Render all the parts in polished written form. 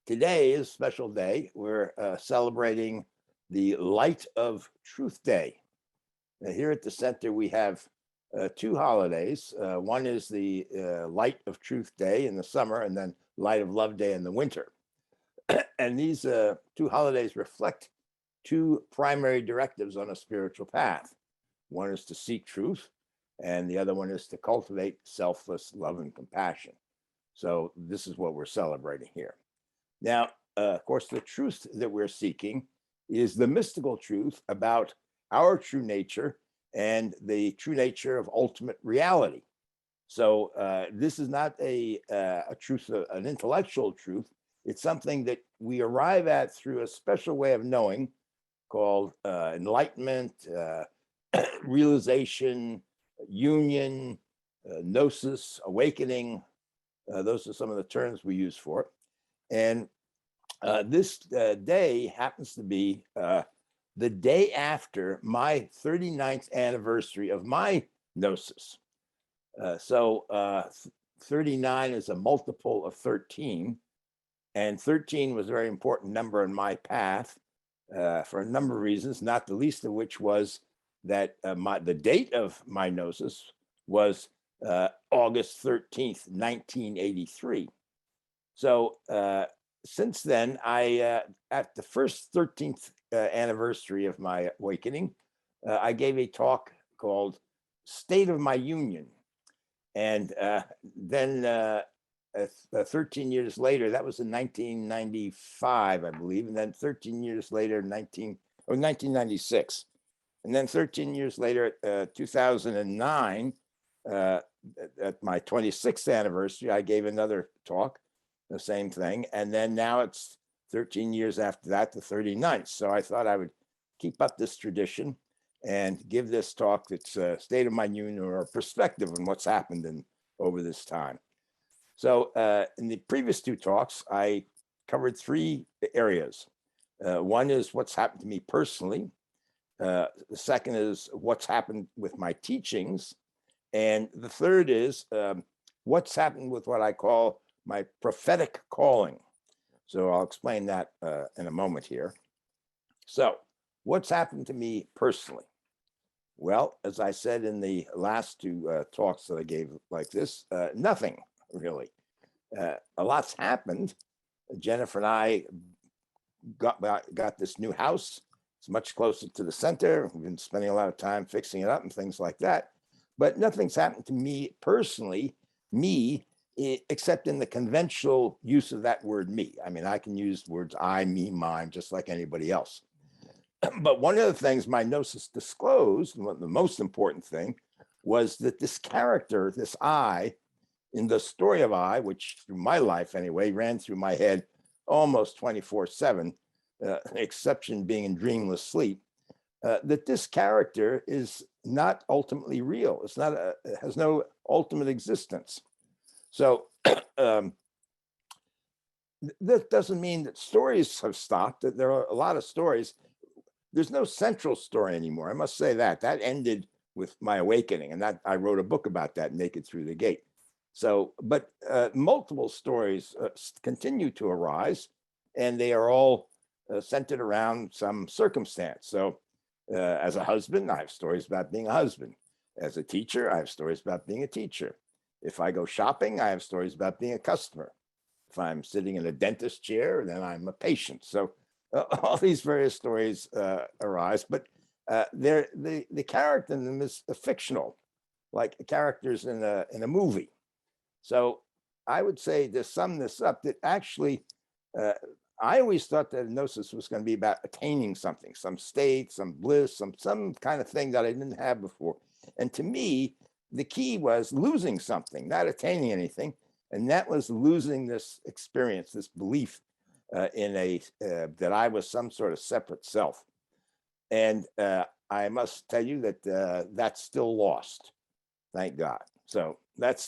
Today is a special day. We're celebrating the Light of Truth Day. Now, here at the center, we have two holidays. One is the Light of Truth Day in the summer, and then Light of Love Day in the winter. And these two holidays reflect two primary directives on a spiritual path. One is to seek truth, and the other one is to cultivate selfless love and compassion. So this is what we're celebrating here. Now, of course, the truth that we're seeking is the mystical truth about our true nature and the true nature of ultimate reality. So this is not a truth, an intellectual truth. It's something that we arrive at through a special way of knowing called enlightenment, realization, union, gnosis, awakening. Those are some of the terms we use for it. And this day happens to be the day after my 39th anniversary of my gnosis. So 39 is a multiple of 13. And 13 was a very important number in my path for a number of reasons, not the least of which was that the date of my gnosis was August 13th, 1983. So since then, at the first 13th anniversary of my awakening, I gave a talk called State of My Union. And then 13 years later, that was in 1995, I believe. And then 13 years later, 1996. And then 13 years later, 2009, at my 26th anniversary, I gave another talk, the same thing. And then now it's 13 years after that, the 39th. So I thought I would keep up this tradition and give this talk that's State of My Union, or a perspective on what's happened over this time. So in the previous two talks, I covered three areas. One is what's happened to me personally. The second is what's happened with my teachings. And the third is what's happened with what I call my prophetic calling. So I'll explain that in a moment here. So what's happened to me personally? Well, as I said in the last two talks that I gave like this, nothing really. A lot's happened. Jennifer and I got this new house. It's much closer to the center. We've been spending a lot of time fixing it up and things like that. But nothing's happened to me personally, except in the conventional use of that word me. I mean, I can use words I, me, mine, just like anybody else. But one of the things my gnosis disclosed, and the most important thing, was that this character, this I, in the story of I, which through my life anyway, ran through my head almost 24/7, exception being in dreamless sleep, that this character is not ultimately real. It's not, it has no ultimate existence. So that doesn't mean that stories have stopped, that there are a lot of stories. There's no central story anymore. I must say that ended with my awakening, and that I wrote a book about that, Naked Through the Gate. So, but multiple stories continue to arise, and they are all centered around some circumstance. So as a husband, I have stories about being a husband. As a teacher, I have stories about being a teacher. If I go shopping, I have stories about being a customer. If I'm sitting in a dentist chair, then I'm a patient. So all these various stories arise, but the character in them is fictional, like characters in a movie. So I would say, to sum this up, that actually I always thought that gnosis was going to be about attaining something, some state, some bliss, some kind of thing that I didn't have before. And to me, the key was losing something, not attaining anything. And that was losing this experience, this belief that I was some sort of separate self. And I must tell you that that's still lost, thank God. So that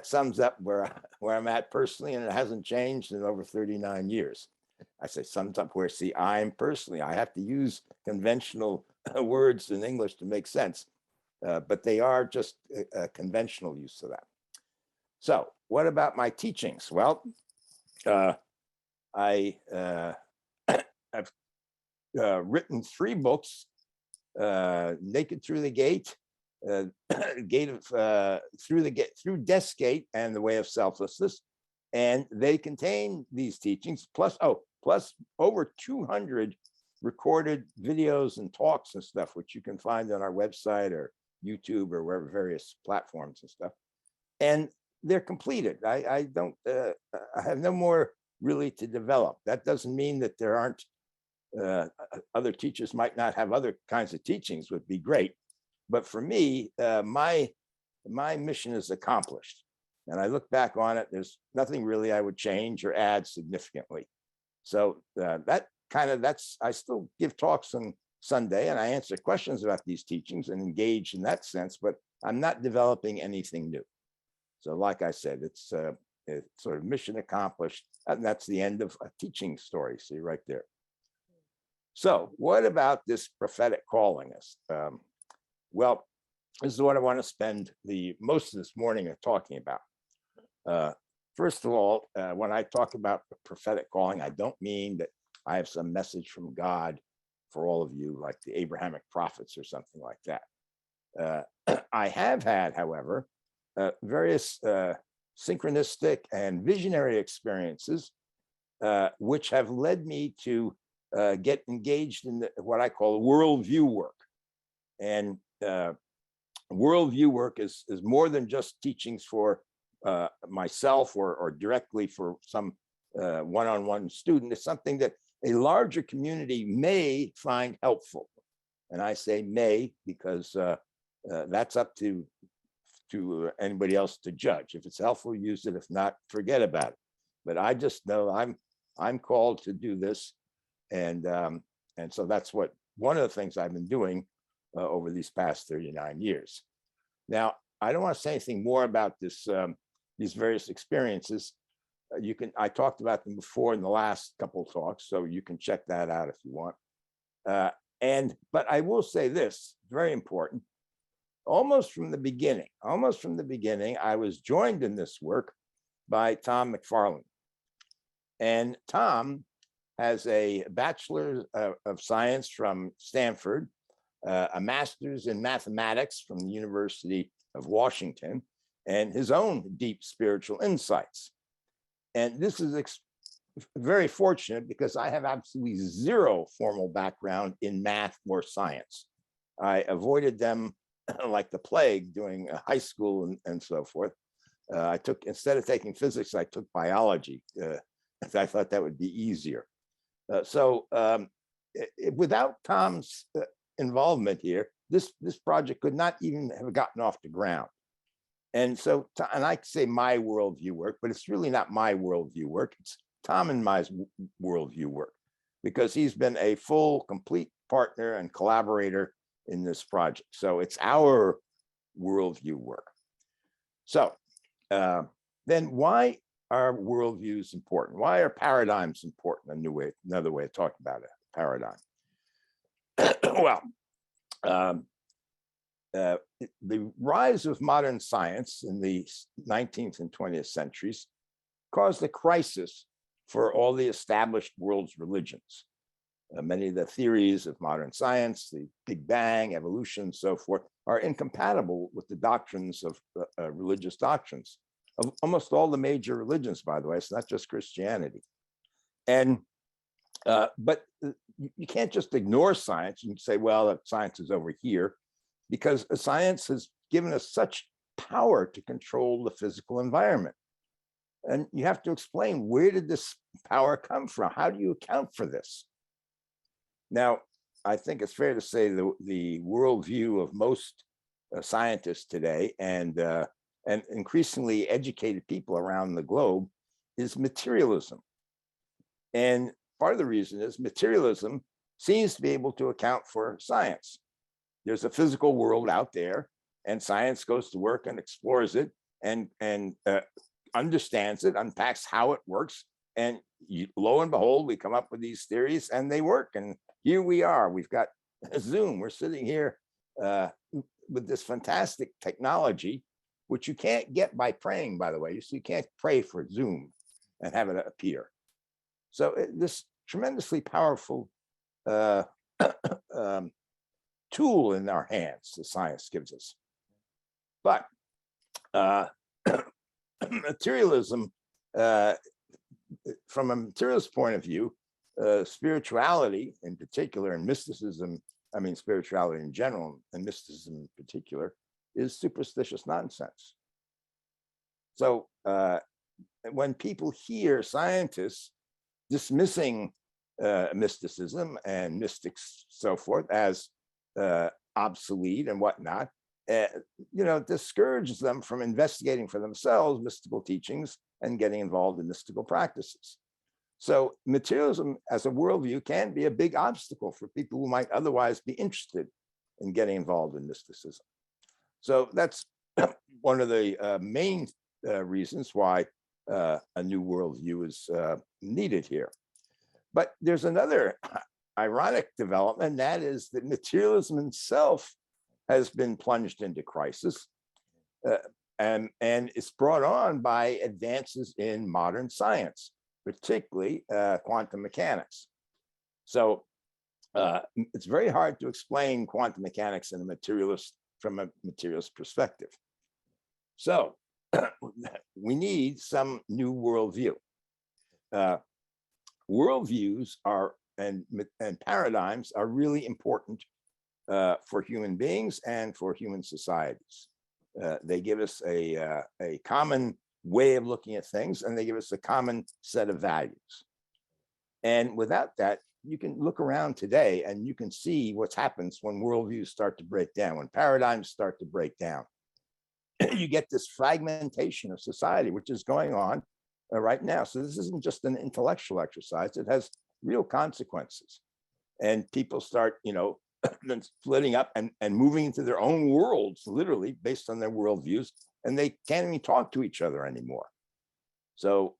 sums up where I'm at personally, and it hasn't changed in over 39 years. I say sums up where, see, I'm personally, I have to use conventional words in English to make sense, but they are just a conventional use of that. So what about my teachings? Well, I have written 3 books: Naked Through the Gate, Gate of through Death's Gate, and The Way of Selflessness, and they contain these teachings plus over 200 recorded videos and talks and stuff, which you can find on our website or YouTube or wherever, various platforms and stuff. And they're completed. I don't. I have no more really to develop. That doesn't mean that there aren't other teachers might not have other kinds of teachings, would be great. But for me, my mission is accomplished. And I look back on it, there's nothing really I would change or add significantly. So I still give talks on Sunday and I answer questions about these teachings and engage in that sense, but I'm not developing anything new. So like I said, it's sort of mission accomplished. And that's the end of a teaching story. See right there. So what about this prophetic calling us? Well, this is what I want to spend the most of this morning talking about. First of all, when I talk about prophetic calling, I don't mean that I have some message from God for all of you, like the Abrahamic prophets or something like that. I have had, however, various synchronistic and visionary experiences, which have led me to get engaged in what I call worldview work. And worldview work is more than just teachings for myself or directly for some one-on-one student. It's something that a larger community may find helpful. And I say may because that's up to anybody else to judge. If it's helpful, use it. If not, forget about it. But I just know I'm called to do this. And so that's one of the things I've been doing over these past 39 years. Now, I don't want to say anything more about these various experiences. I talked about them before in the last couple of talks, so you can check that out if you want. But I will say this, very important. Almost from the beginning, I was joined in this work by Tom McFarlane. And Tom has a Bachelor of Science from Stanford, a master's in mathematics from the University of Washington, and his own deep spiritual insights. And this is very fortunate because I have absolutely zero formal background in math or science. I avoided them like the plague during high school and so forth. Instead of taking physics, I took biology. I thought that would be easier. Without Tom's involvement here, this project could not even have gotten off the ground. And so, and I say my worldview work, but it's really not my worldview work. It's Tom and my worldview work, because he's been a full, complete partner and collaborator in this project. So it's our worldview work. So then why are worldviews important? Why are paradigms important? Another way of talking about it, paradigm. Well, the rise of modern science in the 19th and 20th centuries caused a crisis for all the established world's religions. Many of the theories of modern science, the Big Bang, evolution, and so forth, are incompatible with the doctrines of religious doctrines of almost all the major religions, by the way. It's not just Christianity. And but you can't just ignore science and say, well, science is over here, because science has given us such power to control the physical environment. And you have to explain, where did this power come from? How do you account for this? Now, I think it's fair to say the worldview of most scientists today and increasingly educated people around the globe is materialism. And part of the reason is materialism seems to be able to account for science. There's a physical world out there, and science goes to work and explores it and understands it, unpacks how it works. And lo and behold, we come up with these theories and they work. And here we are. We've got Zoom. We're sitting here with this fantastic technology, which you can't get by praying, by the way. So you can't pray for Zoom and have it appear. So this tremendously powerful uh, um, tool in our hands, the science gives us. But uh, materialism, from a materialist point of view, spirituality in particular, and mysticism, I mean, spirituality in general, and mysticism in particular, is superstitious nonsense. So when people hear scientists dismissing mysticism and mystics, so forth, as obsolete and whatnot, discourages them from investigating for themselves mystical teachings and getting involved in mystical practices. So materialism as a worldview can be a big obstacle for people who might otherwise be interested in getting involved in mysticism. So that's one of the main reasons why a new worldview is needed here. But there's another ironic development, and that is that materialism itself has been plunged into crisis, and it's brought on by advances in modern science, particularly quantum mechanics. So it's very hard to explain quantum mechanics from a materialist perspective. So we need some new worldview. Worldviews and paradigms are really important for human beings and for human societies. They give us a common way of looking at things, and they give us a common set of values. And without that, you can look around today and you can see what happens when worldviews start to break down, when paradigms start to break down. You get this fragmentation of society, which is going on right now. So this isn't just an intellectual exercise, it has real consequences. And people start, splitting up and moving into their own worlds, literally based on their worldviews, and they can't even talk to each other anymore. So,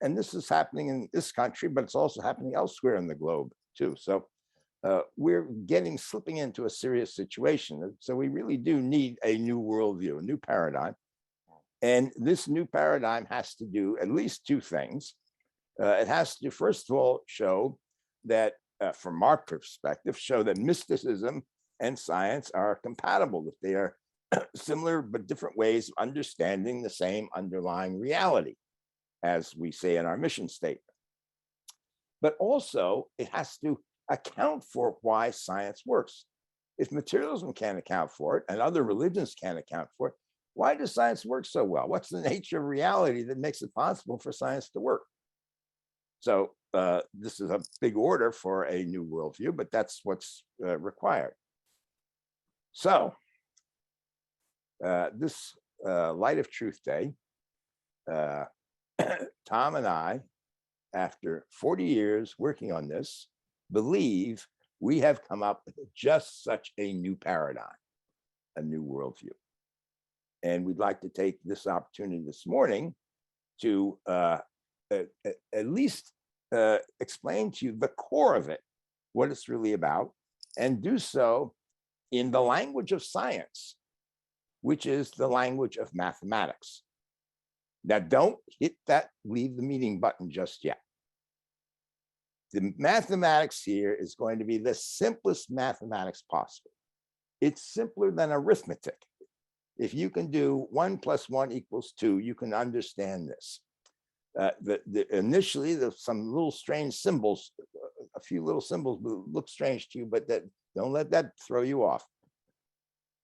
and this is happening in this country, but it's also happening elsewhere in the globe too. So we're slipping into a serious situation. So we really do need a new worldview, a new paradigm. And this new paradigm has to do at least two things. It has to, first of all, show that, from our perspective, show that mysticism and science are compatible, that they are similar but different ways of understanding the same underlying reality, as we say in our mission statement. But also, it has to account for why science works. If materialism can't account for it, and other religions can't account for it, why does science work so well? What's the nature of reality that makes it possible for science to work? So this is a big order for a new worldview, but that's what's required. So this Light of Truth Day, Tom and I, after 40 years working on this, believe we have come up with just such a new paradigm, a new worldview. And we'd like to take this opportunity this morning to at least explain to you the core of it, what it's really about, and do so in the language of science, which is the language of mathematics. Now, don't hit that leave the meeting button just yet. The mathematics here is going to be the simplest mathematics possible. It's simpler than arithmetic. If you can do 1 + 1 = 2, you can understand this. Initially, there's some little strange symbols, a few little symbols look strange to you, but don't let that throw you off.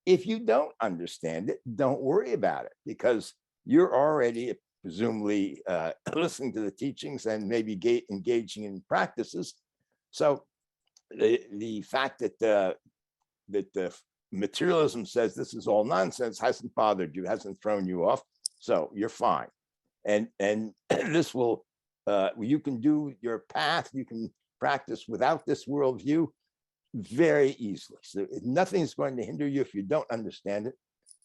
If you don't understand it, don't worry about it, because you're already presumably listening to the teachings and maybe engaging in practices. So the fact that the materialism says this is all nonsense hasn't bothered you, hasn't thrown you off. So you're fine. And this will, you can do your path, you can practice without this worldview very easily. So nothing's going to hinder you if you don't understand it.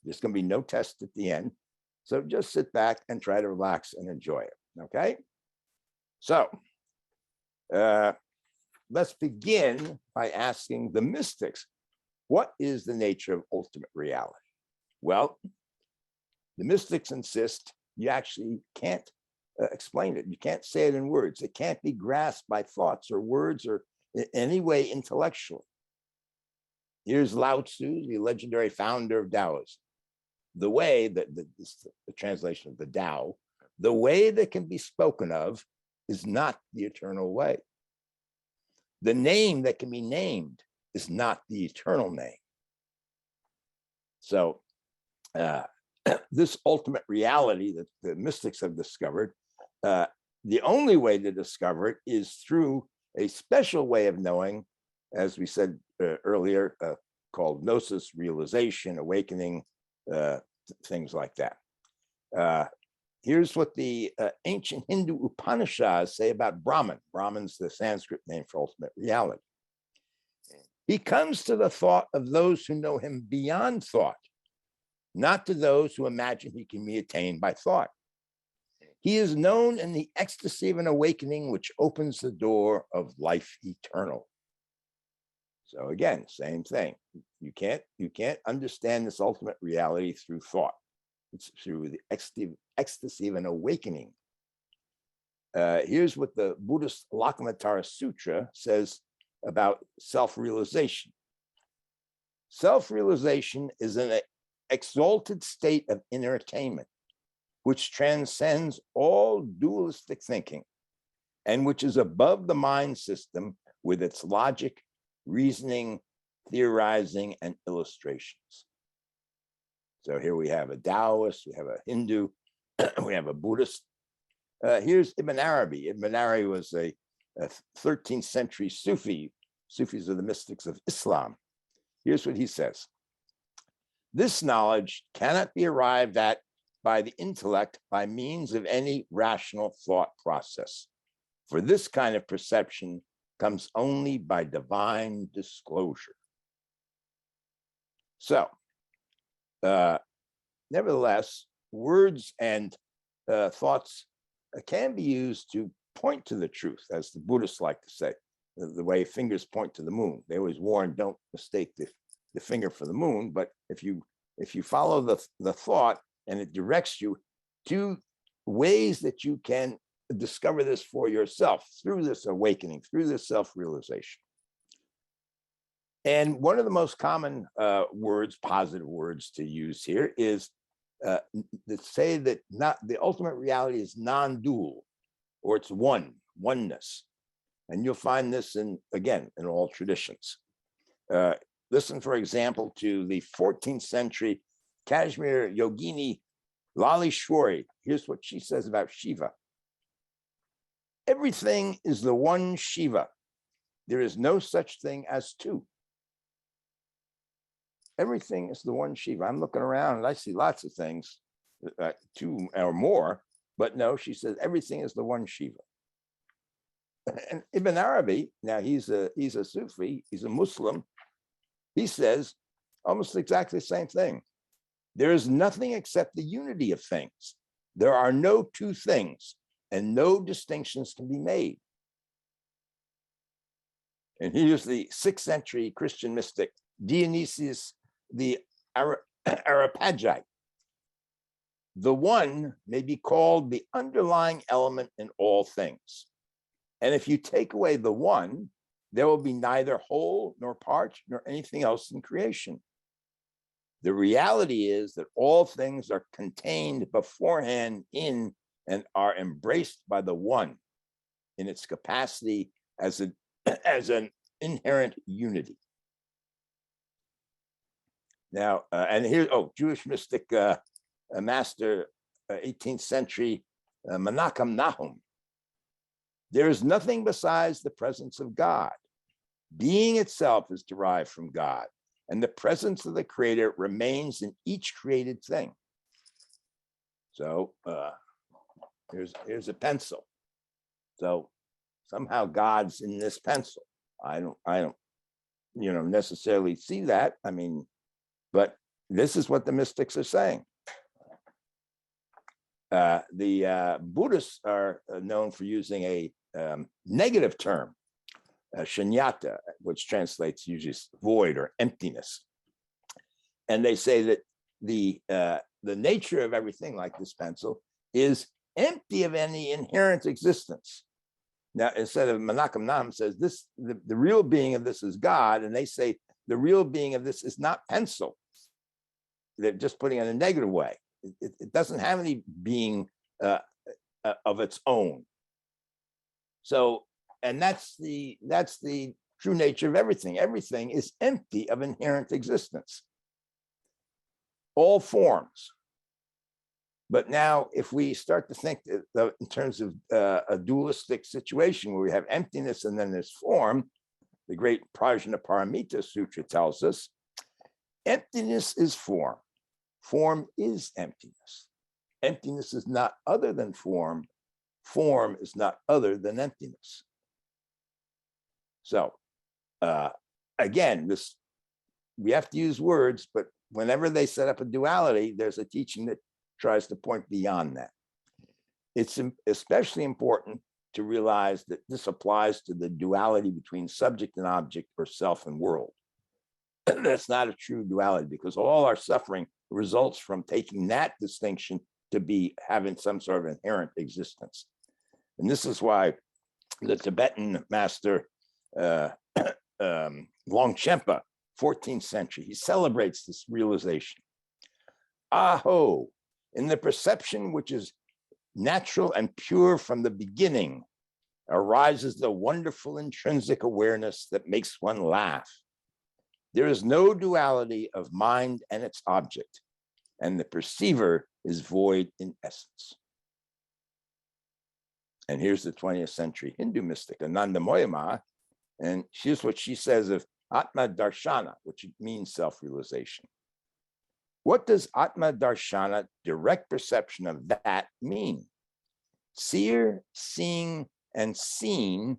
There's going to be no test at the end. So just sit back and try to relax and enjoy it, okay? So let's begin by asking the mystics, what is the nature of ultimate reality? Well, the mystics insist you actually can't explain it. You can't say it in words. It can't be grasped by thoughts or words or in any way intellectually. Here's Lao Tzu, the legendary founder of Taoism. The way that the translation of the Tao, the way that can be spoken of is not the eternal way. The name that can be named is not the eternal name. So this ultimate reality that the mystics have discovered, the only way to discover it is through a special way of knowing, as we said earlier, called gnosis, realization, awakening, things like that. Here's what the ancient Hindu Upanishads say about Brahman. Brahman's the Sanskrit name for ultimate reality. He comes to the thought of those who know him beyond thought, not to those who imagine he can be attained by thought. He is known in the ecstasy of an awakening which opens the door of life eternal. So again, same thing. You can't understand this ultimate reality through thought. It's through the ecstasy of an awakening. Here's what the Buddhist Lakmatara Sutra says about self-realization. Self-realization is an exalted state of inner attainment, which transcends all dualistic thinking and which is above the mind system with its logic, reasoning, theorizing, and illustrations. So here we have a Taoist, we have a Hindu, we have a Buddhist. Here's Ibn Arabi. Ibn Arabi was a 13th century Sufi. Sufis are the mystics of Islam. Here's what he says. This knowledge cannot be arrived at by the intellect by means of any rational thought process. For this kind of perception comes only by divine disclosure. So, nevertheless, words and thoughts can be used to point to the truth, as the Buddhists like to say, the way fingers point to the moon. They always warn, don't mistake the finger for the moon, but if you follow the thought and it directs you to ways that you can discover this for yourself through this awakening, through this self-realization. And one of the most common words, positive words to use here is to say that not the ultimate reality is non-dual, or it's oneness. And you'll find this in all traditions. Listen, for example, to the 14th century Kashmir yogini Lalishwari. Here's what she says about Shiva. Everything is the one Shiva. There is no such thing as two. Everything is the one Shiva. I'm looking around and I see lots of things, two or more, but no, she says everything is the one Shiva. And Ibn Arabi, now he's a Sufi, he's a Muslim. He says almost exactly the same thing. There is nothing except the unity of things. There are no two things, and no distinctions can be made. And here's the 6th century Christian mystic Dionysius the Areopagite. The one may be called the underlying element in all things. And if you take away the one, there will be neither whole nor part nor anything else in creation. The reality is that all things are contained beforehand in and are embraced by the one in its capacity as an inherent unity. Now, and here, Jewish mystic master, 18th century Menachem Nahum. There is nothing besides the presence of God. Being itself is derived from God, and the presence of the creator remains in each created thing. So here's a pencil. So somehow God's in this pencil. I don't necessarily see that. I mean, but this is what the mystics are saying. The Buddhists are known for using a negative term, shunyata, which translates usually void or emptiness. And they say that the nature of everything, like this pencil, is empty of any inherent existence. Now, instead of Menachem Nahum says this, the real being of this is God, and they say the real being of this is not pencil. They're just putting it in a negative way. It doesn't have any being of its own. So, and that's the true nature of everything. Everything is empty of inherent existence. All forms. But now, if we start to think in terms of a dualistic situation where we have emptiness and then there's form, the great Prajnaparamita Sutra tells us, emptiness is form. Form is emptiness. Emptiness is not other than form. Form is not other than emptiness. So, again, we have to use words, but whenever they set up a duality, there's a teaching that tries to point beyond that. It's especially important to realize that this applies to the duality between subject and object or self and world. That's not a true duality, because all our suffering results from taking that distinction to be having some sort of inherent existence. And this is why the Tibetan master Longchenpa, 14th century, he celebrates this realization. Aho, in the perception which is natural and pure from the beginning, arises the wonderful intrinsic awareness that makes one laugh. There is no duality of mind and its object, and the perceiver is void in essence. And here's the 20th century Hindu mystic, Anandamoyama, and here's what she says of Atma Darshana, which means self-realization. What does Atma Darshana, direct perception of that, mean? Seer, seeing, and seen,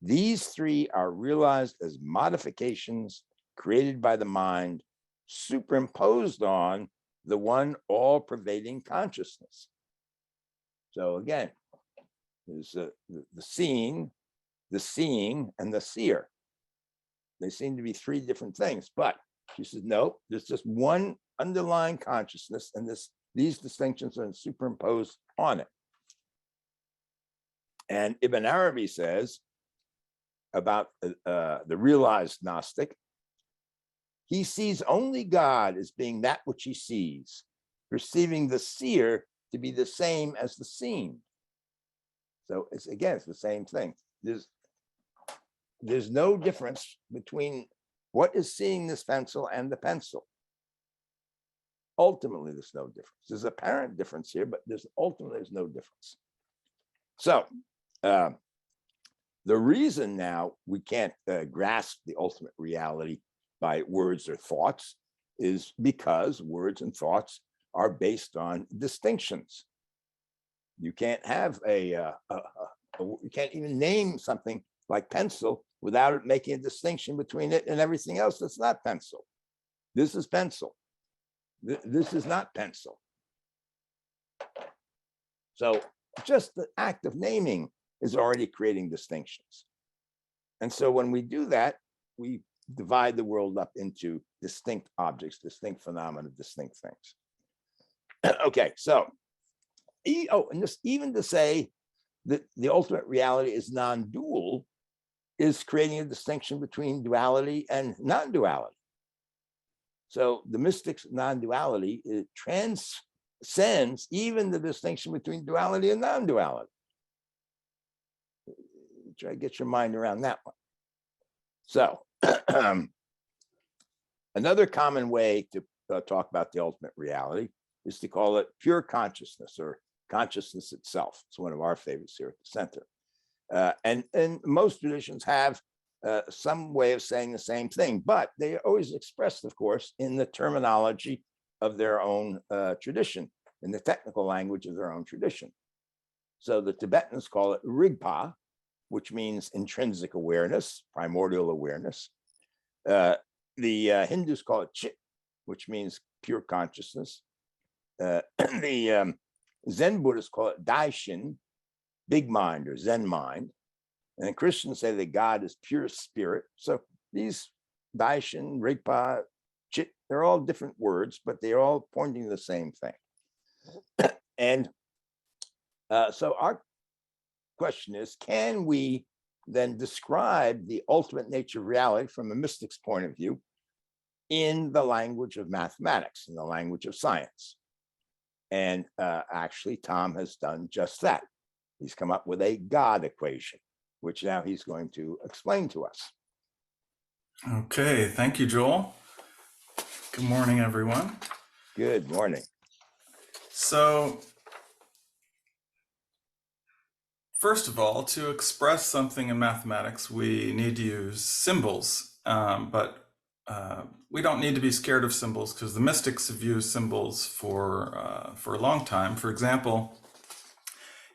these three are realized as modifications created by the mind, superimposed on the one all-pervading consciousness. So again, there's the seeing, and the seer. They seem to be three different things, but she says, no, there's just one underlying consciousness, and these distinctions are superimposed on it. And Ibn Arabi says about the realized Gnostic, he sees only God as being that which he sees, perceiving the seer to be the same as the seen. So it's the same thing. There's no difference between what is seeing this pencil and the pencil. Ultimately, there's no difference. There's apparent difference here, but there's no difference. So the reason now we can't grasp the ultimate reality by words or thoughts is because words and thoughts are based on distinctions. You can't have you can't even name something like pencil without it making a distinction between it and everything else that's not pencil. This is pencil. This is not pencil. So just the act of naming is already creating distinctions. And so when we do that, we divide the world up into distinct objects, distinct phenomena, distinct things. Okay, so, and just even to say that the ultimate reality is non-dual is creating a distinction between duality and non-duality. So the mystics' non-duality, it transcends even the distinction between duality and non-duality. Try to get your mind around that one. So another common way to talk about the ultimate reality is to call it pure consciousness or consciousness itself. It's one of our favorites here at the center. And most traditions have some way of saying the same thing, but they are always expressed, of course, in the terminology of their own tradition, in the technical language of their own tradition. So the Tibetans call it Rigpa, which means intrinsic awareness, primordial awareness. The Hindus call it Chit, which means pure consciousness. The Zen Buddhists call it Daishin, big mind or Zen mind. And the Christians say that God is pure spirit. So these Daishin, Rigpa, Chit, they're all different words, but they're all pointing to the same thing. And So our question is, can we then describe the ultimate nature of reality from a mystic's point of view in the language of mathematics, in the language of science? And actually, Tom has done just that. He's come up with a God equation, which now he's going to explain to us. Okay, thank you, Joel. Good morning, everyone. Good morning. So, first of all, to express something in mathematics, we need to use symbols, but we don't need to be scared of symbols because the mystics have used symbols for a long time. For example,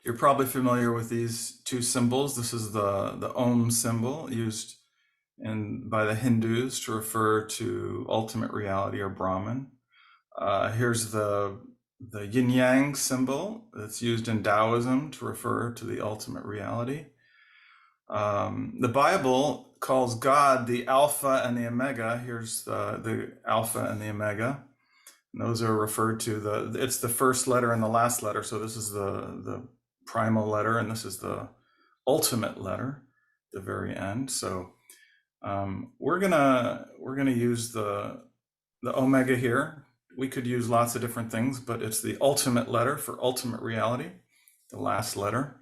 you're probably familiar with these two symbols. This is the Om symbol used by the Hindus to refer to ultimate reality or Brahman. Here's the yin-yang symbol that's used in Taoism to refer to the ultimate reality. The Bible calls God the Alpha and the Omega. Here's the Alpha and the Omega. And those are referred to, it's the first letter and the last letter. So this is the primal letter, and this is the ultimate letter, the very end. So we're gonna use the Omega here. We could use lots of different things, but it's the ultimate letter for ultimate reality, the last letter.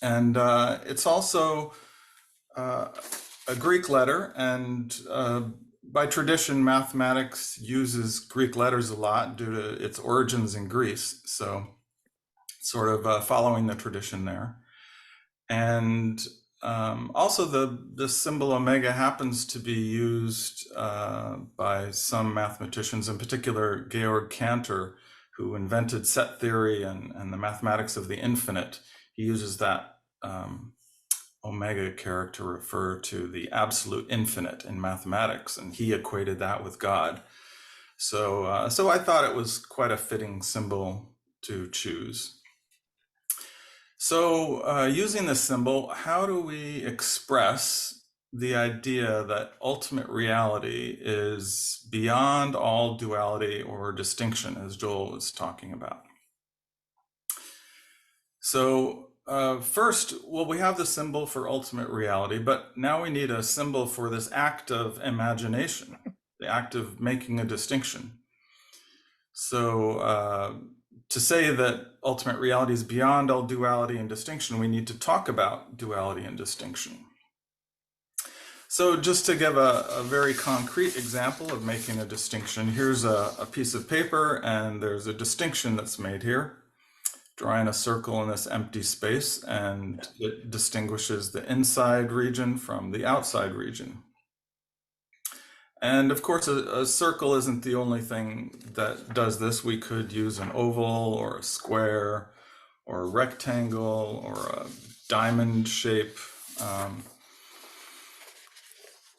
And it's also a Greek letter, and by tradition, mathematics uses Greek letters a lot due to its origins in Greece. So sort of following the tradition there. And also the symbol omega happens to be used by some mathematicians, in particular Georg Cantor, who invented set theory and the mathematics of the infinite. He uses that omega character to refer to the absolute infinite in mathematics, and he equated that with God. So, so I thought it was quite a fitting symbol to choose. So using this symbol, how do we express the idea that ultimate reality is beyond all duality or distinction, as Joel was talking about? So first, well, we have the symbol for ultimate reality, but now we need a symbol for this act of imagination, the act of making a distinction. So to say that ultimate reality is beyond all duality and distinction, we need to talk about duality and distinction. So just to give a very concrete example of making a distinction, here's a piece of paper, and there's a distinction that's made here. Drawing a circle in this empty space, and it distinguishes the inside region from the outside region. And of course, a circle isn't the only thing that does this. We could use an oval or a square or a rectangle or a diamond shape.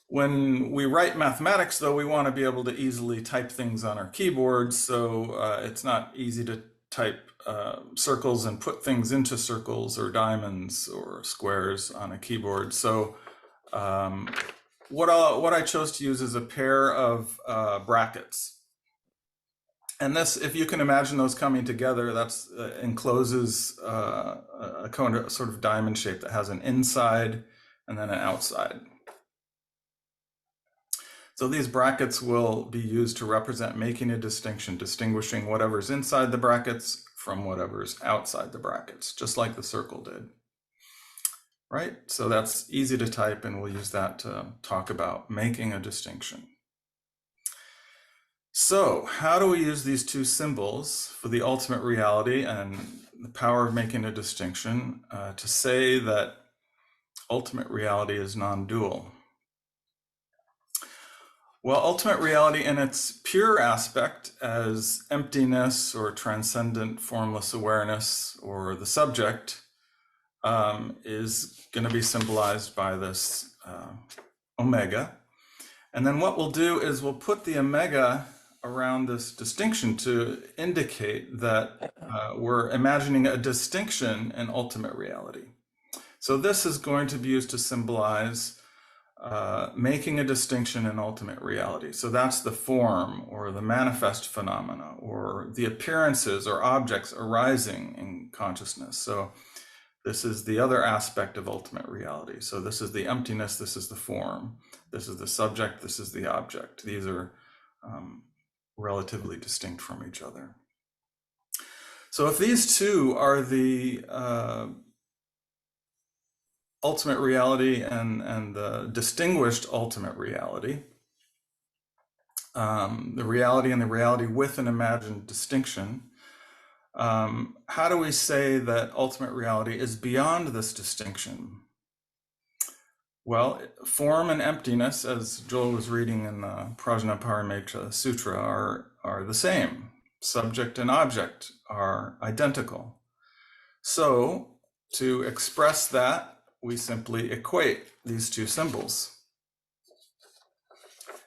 When we write mathematics, though, we want to be able to easily type things on our keyboards. So it's not easy to type circles and put things into circles or diamonds or squares on a keyboard. So what I chose to use is a pair of brackets. And this, if you can imagine those coming together, that's encloses a sort of diamond shape that has an inside and then an outside. So these brackets will be used to represent making a distinction, distinguishing whatever's inside the brackets from whatever's outside the brackets, just like the circle did. Right? So that's easy to type, and we'll use that to talk about making a distinction. So how do we use these two symbols for the ultimate reality and the power of making a distinction to say that ultimate reality is non-dual? Well, ultimate reality in its pure aspect as emptiness or transcendent formless awareness or the subject is going to be symbolized by this omega. And then what we'll do is we'll put the omega around this distinction to indicate that we're imagining a distinction in ultimate reality. So this is going to be used to symbolize making a distinction in ultimate reality. So that's the form or the manifest phenomena or the appearances or objects arising in consciousness. So this is the other aspect of ultimate reality. So this is the emptiness, this is the form, this is the subject, this is the object. These are relatively distinct from each other. So if these two are the ultimate reality and the distinguished ultimate reality, the reality and the reality with an imagined distinction, how do we say that ultimate reality is beyond this distinction? Well, form and emptiness, as Joel was reading in the Prajnaparamita Sutra, are the same. Subject and object are identical. So to express that, we simply equate these two symbols.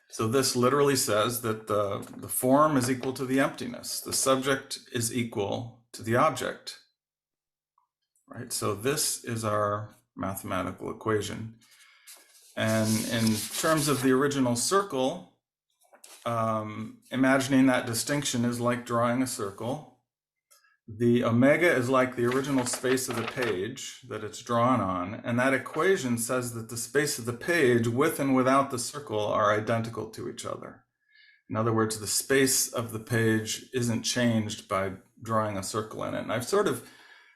So this literally says that the form is equal to the emptiness. The subject is equal to the object, right? So this is our mathematical equation. And in terms of the original circle, imagining that distinction is like drawing a circle. The omega is like the original space of the page that it's drawn on, and that equation says that the space of the page with and without the circle are identical to each other. In other words, the space of the page isn't changed by drawing a circle in it. And I've sort of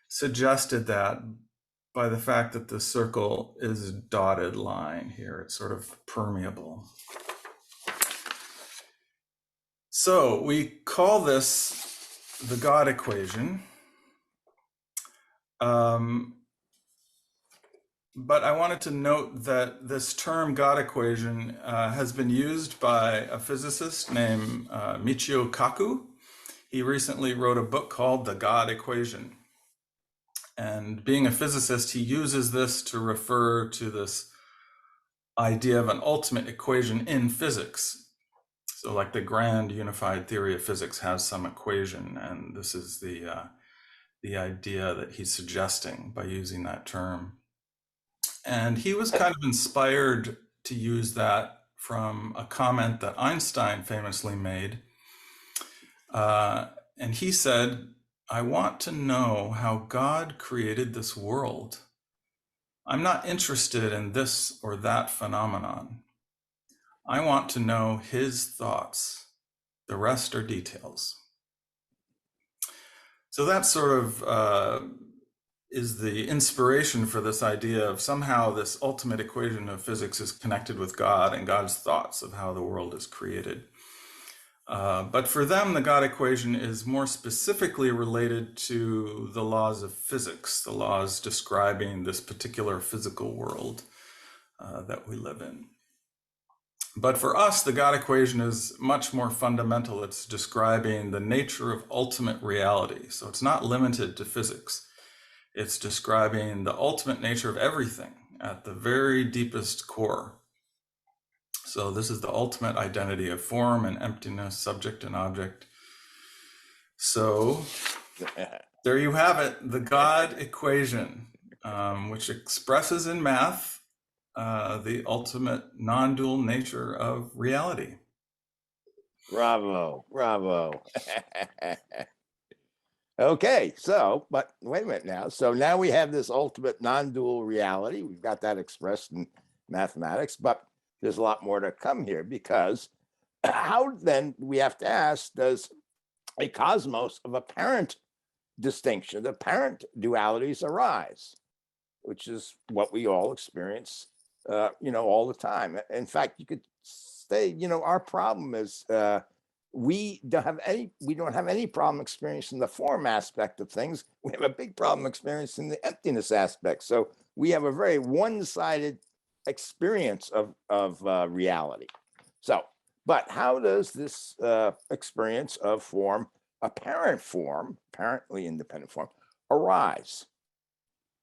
suggested that by the fact that the circle is a dotted line here. It's sort of permeable. So we call this the God equation. But I wanted to note that this term God equation has been used by a physicist named Michio Kaku. He recently wrote a book called The God Equation. And being a physicist, he uses this to refer to this idea of an ultimate equation in physics. So like the grand unified theory of physics has some equation, and this is the idea that he's suggesting by using that term. And he was kind of inspired to use that from a comment that Einstein famously made. And he said, "I want to know how God created this world. I'm not interested in this or that phenomenon. I want to know his thoughts. The rest are details." So that sort of is the inspiration for this idea of somehow this ultimate equation of physics is connected with God and God's thoughts of how the world is created. But for them, the God equation is more specifically related to the laws of physics, the laws describing this particular physical world that we live in. But for us, the God equation is much more fundamental. It's describing the nature of ultimate reality. So it's not limited to physics. It's describing the ultimate nature of everything at the very deepest core. So this is the ultimate identity of form and emptiness, subject and object. So there you have it, the God equation, which expresses in math the ultimate non-dual nature of reality. Bravo, bravo. Okay, so, but wait a minute now. So now we have this ultimate non-dual reality. We've got that expressed in mathematics, but there's a lot more to come here, because how then, we have to ask, does a cosmos of apparent distinction, apparent dualities arise, which is what we all experience, all the time. In fact, you could say, our problem is we don't have any problem experiencing the form aspect of things. We have a big problem experiencing the emptiness aspect. So we have a very one-sided experience of reality. So, but how does this experience of form, apparently independent form, arise?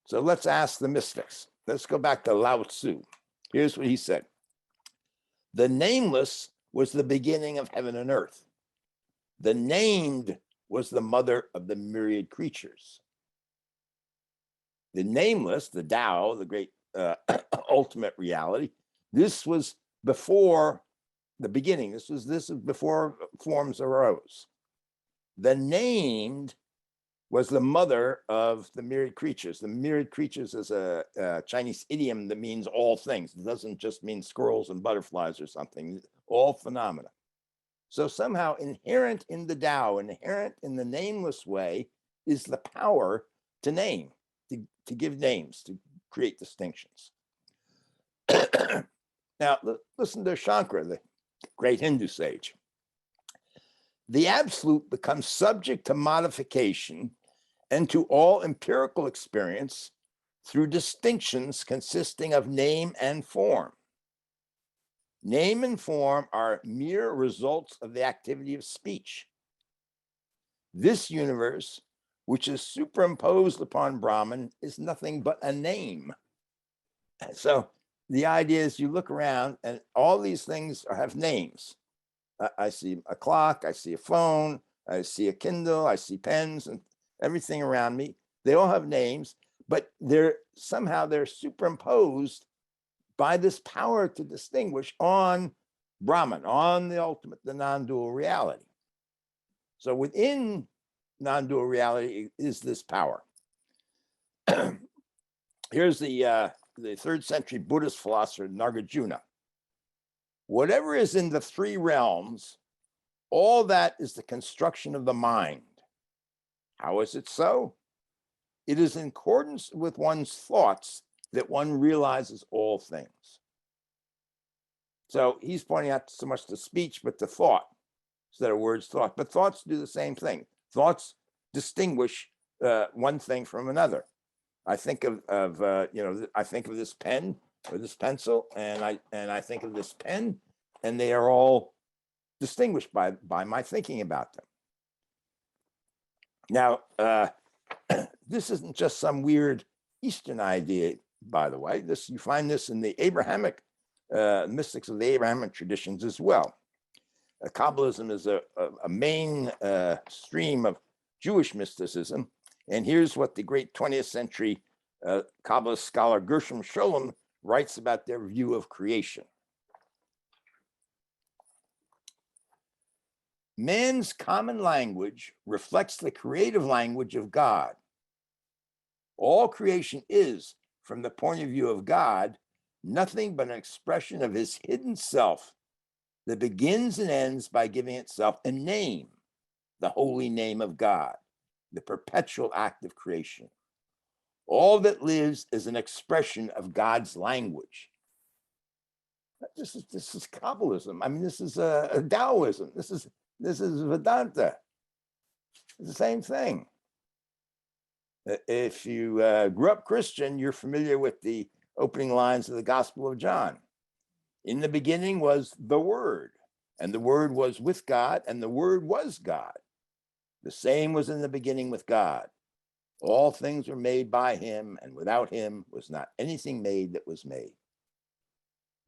So let's ask the mystics. Let's go back to Lao Tzu. Here's what he said: "The nameless was the beginning of heaven and earth. The named was the mother of the myriad creatures." The nameless, the Tao, the great ultimate reality, This was before the beginning. This is before forms arose. The named was the mother of the myriad creatures. The myriad creatures is a Chinese idiom that means all things. It doesn't just mean squirrels and butterflies or something, all phenomena. So somehow inherent in the Tao, inherent in the nameless way, is the power to name, to give names, to create distinctions. Now, listen to Shankara, the great Hindu sage. The absolute becomes subject to modification and to all empirical experience through distinctions consisting of name and form. Name and form are mere results of the activity of speech. This universe, which is superimposed upon Brahman, is nothing but a name. So the idea is you look around and all these things have names. I see a clock, I see a phone, I see a Kindle, I see pens and everything around me. They all have names, but they're superimposed by this power to distinguish on Brahman, on the ultimate, the non-dual reality. So within non-dual reality is this power. Here's the 3rd century Buddhist philosopher Nagarjuna. Whatever is in the 3 realms, all that is the construction of the mind. How is it so? It is in accordance with one's thoughts that one realizes all things. So he's pointing out so much to speech, but to thought, instead of words, thought. But thoughts do the same thing. Thoughts distinguish one thing from another. I think I think of this pen or this pencil, and I think of this pen, and they are all distinguished by my thinking about them. Now, this isn't just some weird Eastern idea, by the way. You find this in the Abrahamic mystics of the Abrahamic traditions as well. Kabbalism is a main stream of Jewish mysticism. And here's what the great 20th century Kabbalist scholar Gershom Scholem writes about their view of creation. Man's common language reflects the creative language of God. All creation is, from the point of view of God, nothing but an expression of his hidden self that begins and ends by giving itself a name, the holy name of God, the perpetual act of creation. All that lives is an expression of God's language. This is Kabbalism. I mean, this is a Taoism. This is Vedanta. It's the same thing. If you grew up Christian, you're familiar with the opening lines of the Gospel of John. In the beginning was the Word, and the Word was with God, and the Word was God. The same was in the beginning with God. All things were made by him, and without him was not anything made that was made.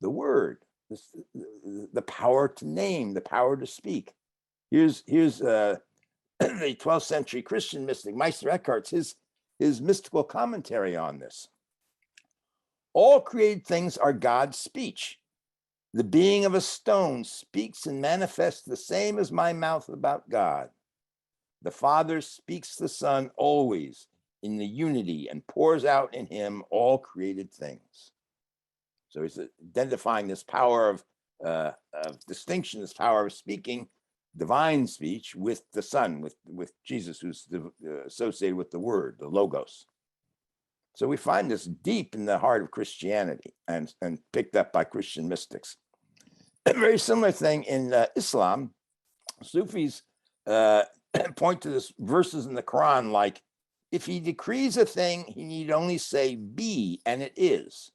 The Word, the power to name, the power to speak. Here's the 12th century Christian mystic, Meister Eckhart's, his mystical commentary on this. All created things are God's speech. The being of a stone speaks and manifests the same as my mouth about God. The Father speaks the Son always in the unity and pours out in him all created things. So he's identifying this power of distinction, this power of speaking, divine speech, with the Son, with Jesus, who's associated with the Word, the Logos. So we find this deep in the heart of Christianity and picked up by Christian mystics. A very similar thing in Islam. Sufis point to this verses in the Quran like, if he decrees a thing, he need only say be and it is,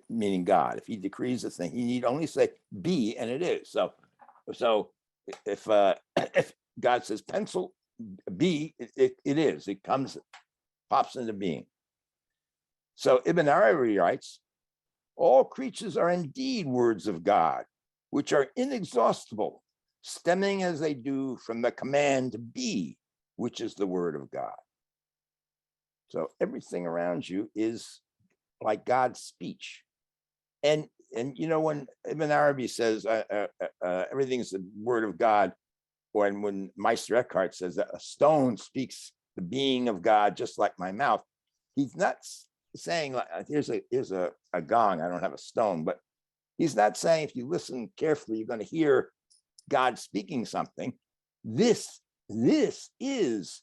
meaning God. If he decrees a thing, he need only say be and it is. So if God says pencil, be, it is. It pops into being. So Ibn Arabi writes, all creatures are indeed words of God, which are inexhaustible, stemming as they do from the command be, which is the word of God. So everything around you is like God's speech. And and when Ibn Arabi says everything is the word of God, or when Meister Eckhart says that a stone speaks the being of God just like my mouth, he's not saying like here's a gong. I don't have a stone, but he's not saying if you listen carefully, you're going to hear God speaking something. This is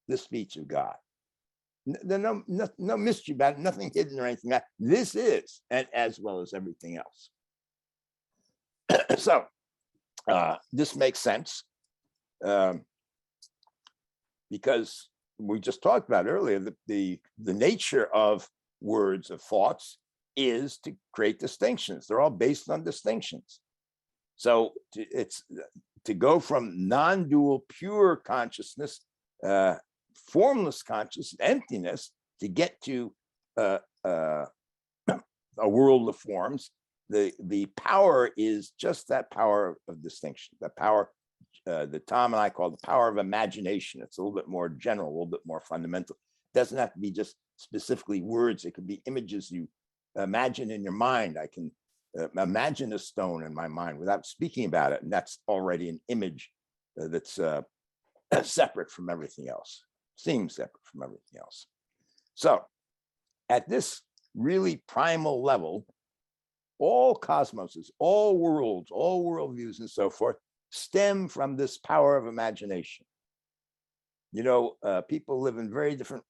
the speech of God. There's no mystery about it, nothing hidden or anything. This is, and as well as everything else. So this makes sense because we just talked about earlier that the nature of words, of thoughts, is to create distinctions. They're all based on distinctions. So it's to go from non-dual pure consciousness, formless consciousness, emptiness, to get to a world of forms. The power is just that power of distinction, that power that Tom and I call the power of imagination. It's a little bit more general, a little bit more fundamental. It doesn't have to be just specifically words. It could be images you imagine in your mind. I can imagine a stone in my mind without speaking about it, and that's already an image that's separate from everything else, seems separate from everything else. So at this really primal level, all cosmoses, all worlds, all worldviews and so forth stem from this power of imagination. People live in very different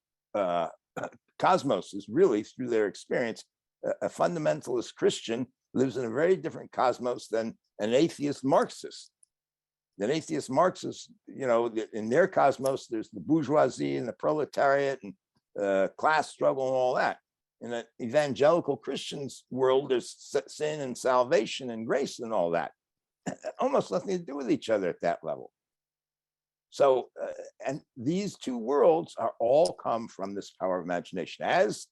cosmoses, really, through their experience. A fundamentalist Christian lives in a very different cosmos than an atheist Marxist. An atheist Marxist, in their cosmos, there's the bourgeoisie and the proletariat and class struggle and all that. In an evangelical Christian's world, there's sin and salvation and grace and all that. Almost nothing to do with each other at that level. So, and these two worlds are all come from this power of imagination. As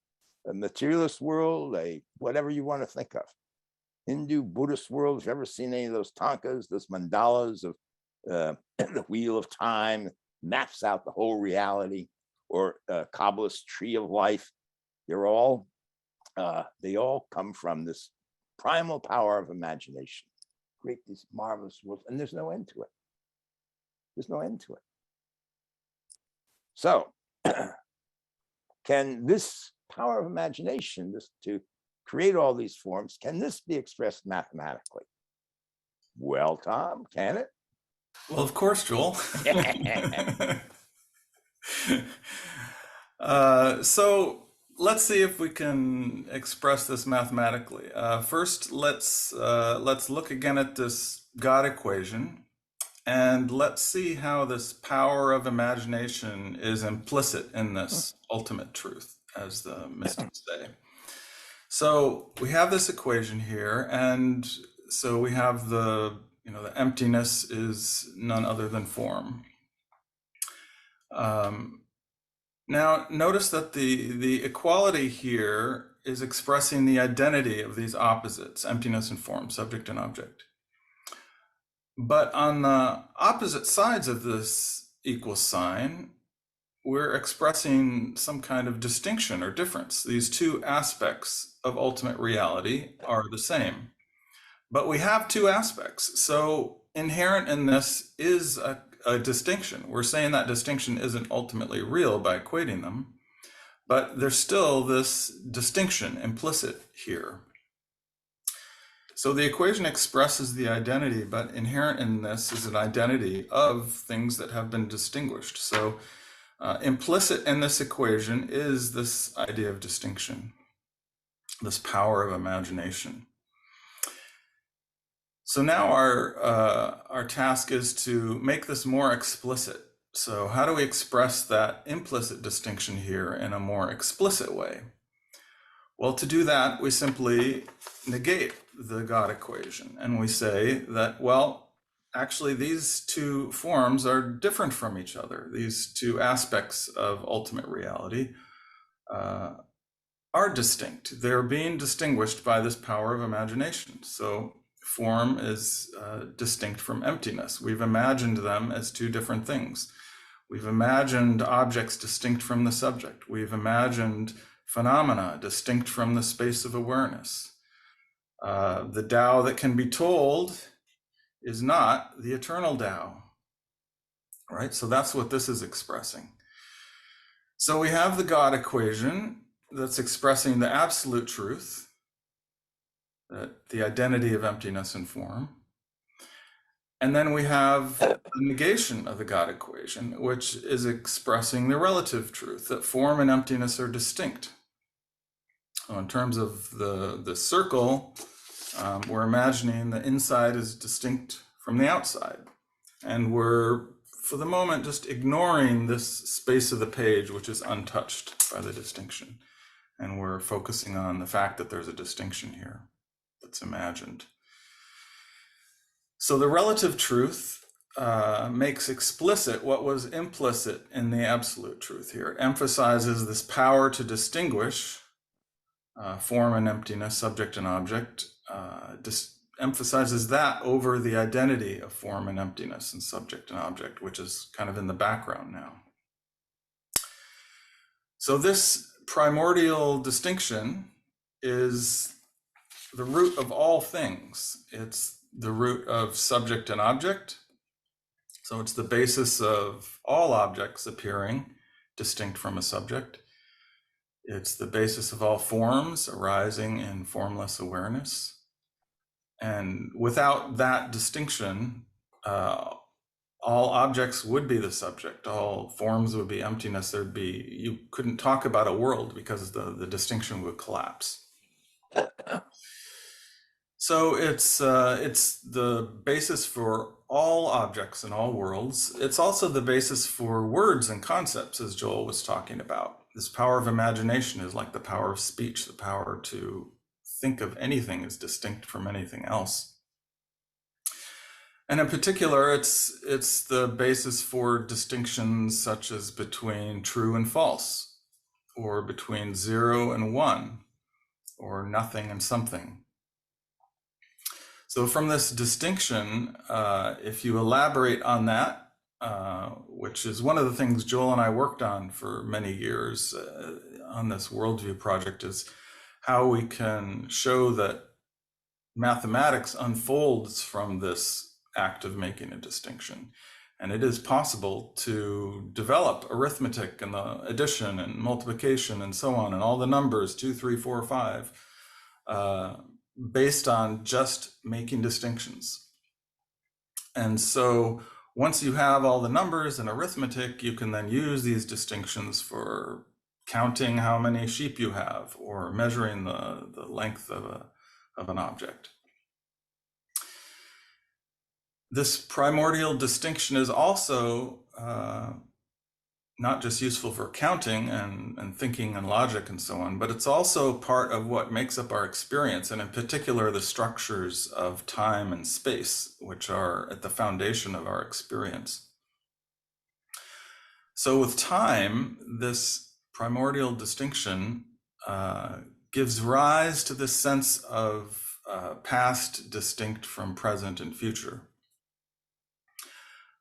a materialist world, whatever you want to think of, Hindu, Buddhist world, if you've ever seen any of those tankas, those mandalas of the wheel of time, maps out the whole reality, or Kabbalist tree of life, they all come from this primal power of imagination. Create these marvelous worlds, and there's no end to it. There's no end to it. So, can this power of imagination, this to create all these forms, can this be expressed mathematically? Well, Tom, can it? Well, of course, Joel. So let's see if we can express this mathematically. First, let's look again at this God equation, and let's see how this power of imagination is implicit in this ultimate truth, as the mystics say. So we have this equation here, and so we have the emptiness is none other than form. Now, notice that the equality here is expressing the identity of these opposites, emptiness and form, subject and object. But on the opposite sides of this equal sign, we're expressing some kind of distinction or difference. These two aspects of ultimate reality are the same. But we have two aspects. So inherent in this is a distinction. We're saying that distinction isn't ultimately real by equating them, but there's still this distinction implicit here. So the equation expresses the identity, but inherent in this is an identity of things that have been distinguished. So implicit in this equation is this idea of distinction, this power of imagination. So now our task is to make this more explicit. So how do we express that implicit distinction here in a more explicit way? Well, to do that, we simply negate the God equation, and we say that, well, actually these two forms are different from each other. These two aspects of ultimate reality are distinct. They're being distinguished by this power of imagination. So form is distinct from emptiness. We've imagined them as two different things. We've imagined objects distinct from the subject. We've imagined phenomena distinct from the space of awareness. The Tao that can be told is not the eternal Tao, right? So that's what this is expressing. So we have the God equation that's expressing the absolute truth, the identity of emptiness and form. And then we have the negation of the God equation, which is expressing the relative truth that form and emptiness are distinct. So in terms of the circle, we're imagining the inside is distinct from the outside. And we're, for the moment, just ignoring this space of the page, which is untouched by the distinction. And we're focusing on the fact that there's a distinction here that's imagined. So the relative truth makes explicit what was implicit in the absolute truth here. It emphasizes this power to distinguish form and emptiness, subject and object, emphasizes that over the identity of form and emptiness and subject and object, which is kind of in the background now. So this primordial distinction is the root of all things. It's the root of subject and object. So it's the basis of all objects appearing distinct from a subject. It's the basis of all forms arising in formless awareness. And without that distinction, all objects would be the subject, all forms would be emptiness. You couldn't talk about a world because the distinction would collapse. So it's the basis for all objects and all worlds. It's also the basis for words and concepts, as Joel was talking about. This power of imagination is like the power of speech, the power to think of anything as distinct from anything else. And in particular, it's the basis for distinctions such as between true and false, or between 0 and 1, or nothing and something. So from this distinction, if you elaborate on that, which is one of the things Joel and I worked on for many years on this Worldview project, is how we can show that mathematics unfolds from this act of making a distinction. And it is possible to develop arithmetic and the addition and multiplication and so on, and all the numbers 2, 3, 4, 5, based on just making distinctions. And so once you have all the numbers and arithmetic, you can then use these distinctions for counting how many sheep you have, or measuring the length of an object. This primordial distinction is also not just useful for counting and thinking and logic and so on, but it's also part of what makes up our experience, and in particular the structures of time and space, which are at the foundation of our experience. So with time, this primordial distinction gives rise to this sense of past distinct from present and future.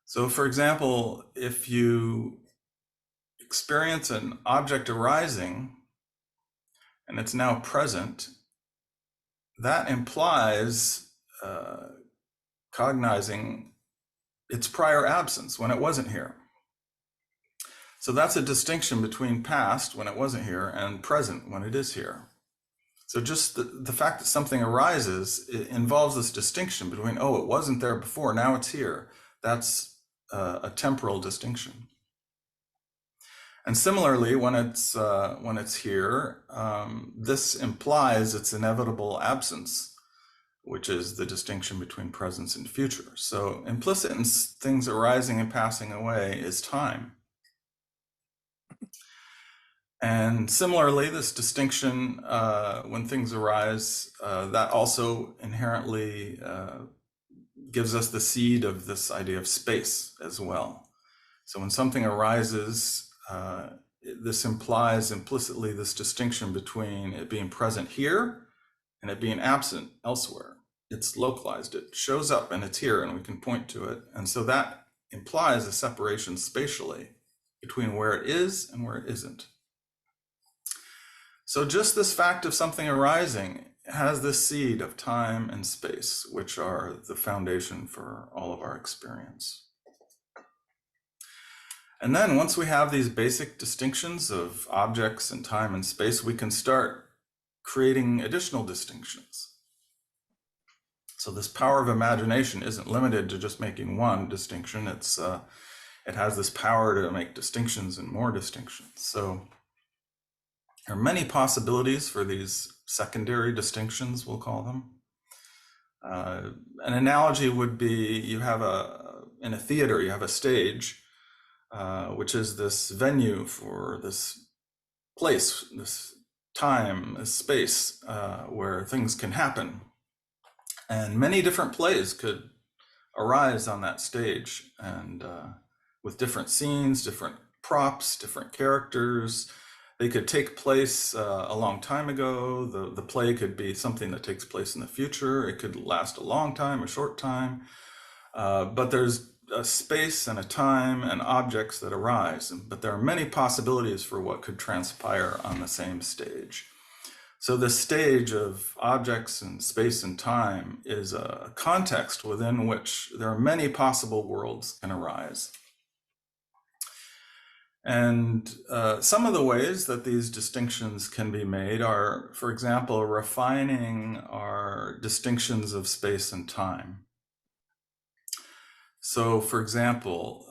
So for example, if you experience an object arising and it's now present, that implies cognizing its prior absence when it wasn't here. So that's a distinction between past when it wasn't here and present when it is here. So just the fact that something arises, it involves this distinction between, oh, it wasn't there before, now it's here. That's a temporal distinction. And similarly, when it's here, this implies its inevitable absence, which is the distinction between presence and future. So implicit in things arising and passing away is time. And similarly, this distinction, when things arise, that also inherently gives us the seed of this idea of space as well. So when something arises, this implies implicitly this distinction between it being present here and it being absent elsewhere. It's localized, it shows up and it's here and we can point to it. And so that implies a separation spatially between where it is and where it isn't. So just this fact of something arising has this seed of time and space, which are the foundation for all of our experience. And then once we have these basic distinctions of objects and time and space, we can start creating additional distinctions. So this power of imagination isn't limited to just making one distinction. It has this power to make distinctions and more distinctions. So there are many possibilities for these secondary distinctions, we'll call them. An analogy would be in a theater, you have a stage, which is this venue for this place, this time, this space where things can happen. And many different plays could arise on that stage, and with different scenes, different props, different characters. They could take place a long time ago. The play could be something that takes place in the future. It could last a long time, a short time. But there's a space and a time and objects that arise. But there are many possibilities for what could transpire on the same stage. So the stage of objects and space and time is a context within which there are many possible worlds can arise. And some of the ways that these distinctions can be made are, for example, refining our distinctions of space and time. So, for example,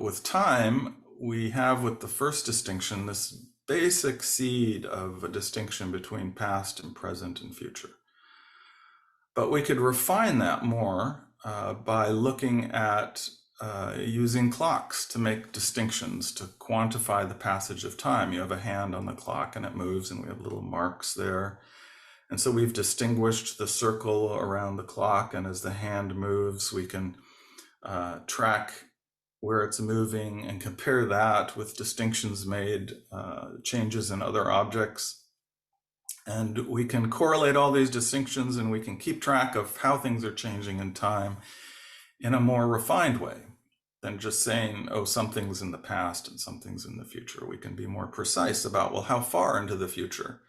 with time, we have with the first distinction this basic seed of a distinction between past and present and future. But we could refine that more by looking at using clocks to make distinctions, to quantify the passage of time. You have a hand on the clock and it moves, and we have little marks there. And so we've distinguished the circle around the clock, and as the hand moves, we can track where it's moving and compare that with distinctions made, changes in other objects. And we can correlate all these distinctions, and we can keep track of how things are changing in time in a more refined way than just saying, oh, something's in the past and something's in the future. We can be more precise about, well, how far into the future?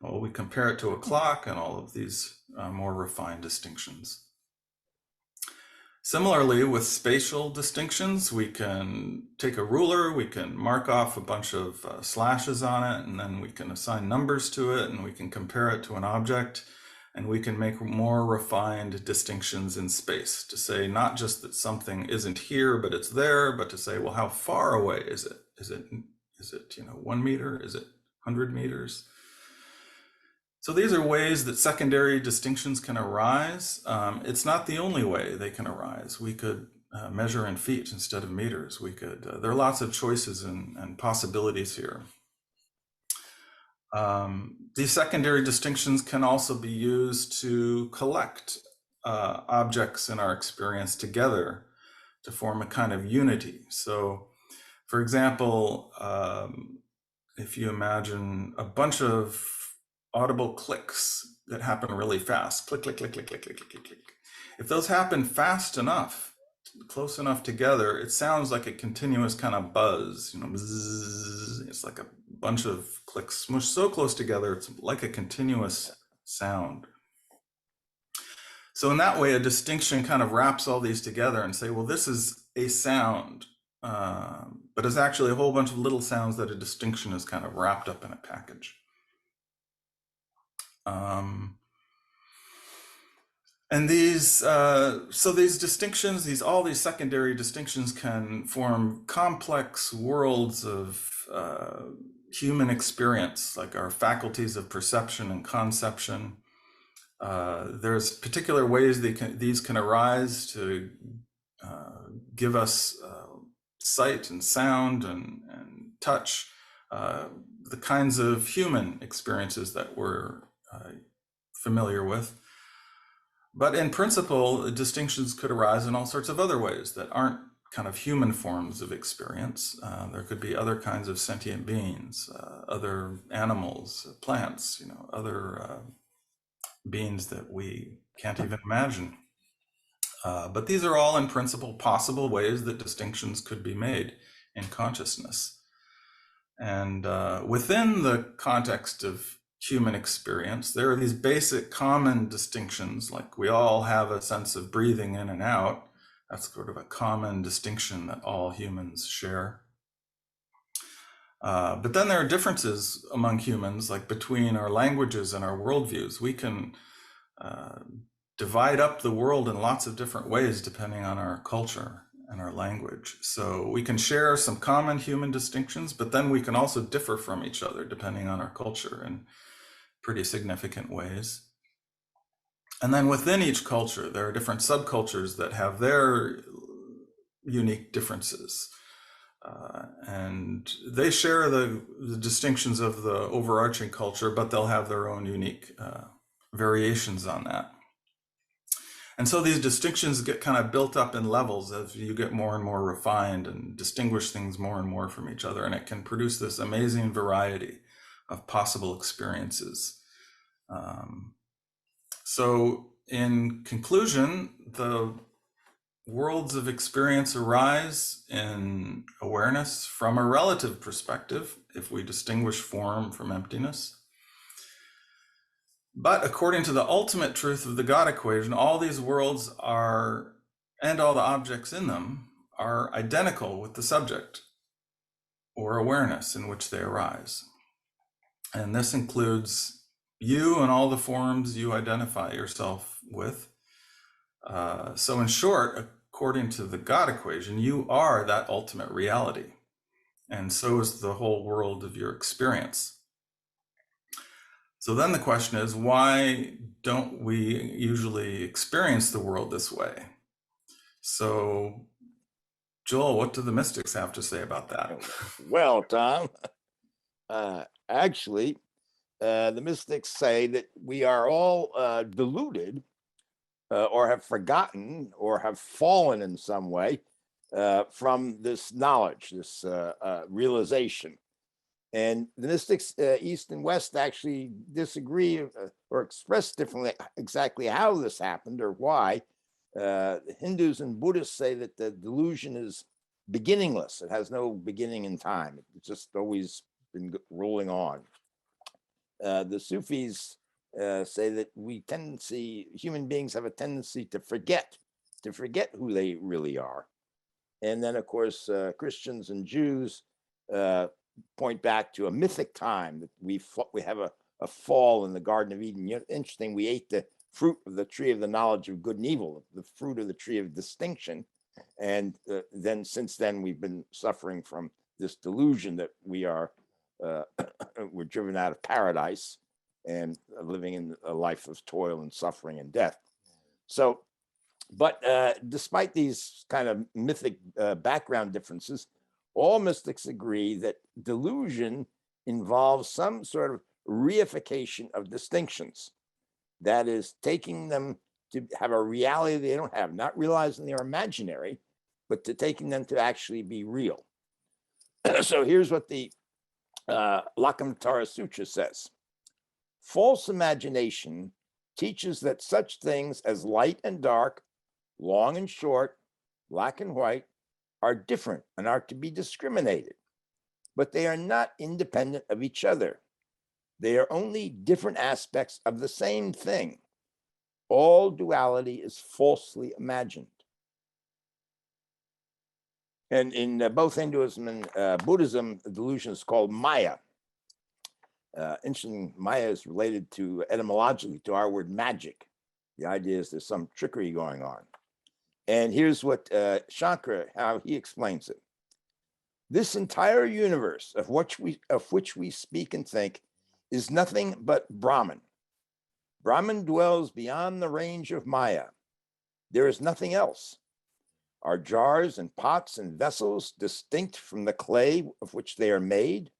Well, we compare it to a clock and all of these more refined distinctions. Similarly, with spatial distinctions, we can take a ruler, we can mark off a bunch of slashes on it, and then we can assign numbers to it, and we can compare it to an object, and we can make more refined distinctions in space to say not just that something isn't here, but it's there, but to say, well, how far away is it? Is it 1 meter? Is it 100 meters? So these are ways that secondary distinctions can arise. It's not the only way they can arise. We could measure in feet instead of meters. We could. There are lots of choices and possibilities here. These secondary distinctions can also be used to collect objects in our experience together to form a kind of unity. So, for example, if you imagine a bunch of audible clicks that happen really fast, click, click, click, click, click, click, click, click. If those happen fast enough, close enough together, it sounds like a continuous kind of buzz, bzzz. It's like a bunch of clicks smushed so close together, it's like a continuous sound. So in that way, a distinction kind of wraps all these together and say, well, this is a sound, but it's actually a whole bunch of little sounds that a distinction is kind of wrapped up in a package. And these distinctions, all these secondary distinctions can form complex worlds of human experience, like our faculties of perception and conception. There's particular ways these can arise to give us sight and sound and touch, the kinds of human experiences that we're familiar with. But in principle, distinctions could arise in all sorts of other ways that aren't kind of human forms of experience. There could be other kinds of sentient beings, other animals, plants, other beings that we can't even imagine. But these are all in principle possible ways that distinctions could be made in consciousness. And within the context of human experience. There are these basic common distinctions, like we all have a sense of breathing in and out. That's sort of a common distinction that all humans share. But then there are differences among humans, like between our languages and our worldviews. We can divide up the world in lots of different ways depending on our culture and our language. So we can share some common human distinctions, but then we can also differ from each other depending on our culture in pretty significant ways. And then within each culture, there are different subcultures that have their unique differences. And they share the distinctions of the overarching culture, but they'll have their own unique variations on that. And so these distinctions get kind of built up in levels as you get more and more refined and distinguish things more and more from each other. And it can produce this amazing variety of possible experiences. So in conclusion, the worlds of experience arise in awareness from a relative perspective, if we distinguish form from emptiness. But according to the ultimate truth of the God equation, all these worlds are, and all the objects in them, are identical with the subject or awareness in which they arise. And this includes you and all the forms you identify yourself with. So in short, according to the God equation, you are that ultimate reality. And so is the whole world of your experience. So then the question is, why don't we usually experience the world this way? So, Joel, what do the mystics have to say about that? Well, Tom, actually, the mystics say that we are all deluded or have forgotten or have fallen in some way from this knowledge, this realization. And the mystics, East and West, actually disagree or express differently exactly how this happened or why. Hindus and Buddhists say that the delusion is beginningless. It has no beginning in time. It's just always been rolling on. The Sufis say that human beings have a tendency to forget who they really are. And then, of course, Christians and Jews point back to a mythic time that we have a fall in the Garden of Eden. Interesting, we ate the fruit of the tree of the knowledge of good and evil, the fruit of the tree of distinction. And then since then, we've been suffering from this delusion that we are, we're driven out of paradise and living in a life of toil and suffering and death. So, but despite these kind of mythic background differences, all mystics agree that delusion involves some sort of reification of distinctions. That is, taking them to have a reality they don't have, not realizing they're imaginary, but to taking them to actually be real. So here's what the Lankamatara Sutra says. False imagination teaches that such things as light and dark, long and short, black and white, are different and are to be discriminated, but they are not independent of each other. They are only different aspects of the same thing. All duality is falsely imagined. And in both Hinduism and Buddhism, the delusion is called Maya. Interesting, Maya is related to etymologically to our word magic. The idea is there's some trickery going on. And here's what Shankara, how he explains it. This entire universe of which we speak and think is nothing but Brahman. Brahman dwells beyond the range of Maya. There is nothing else. Are jars and pots and vessels distinct from the clay of which they are made?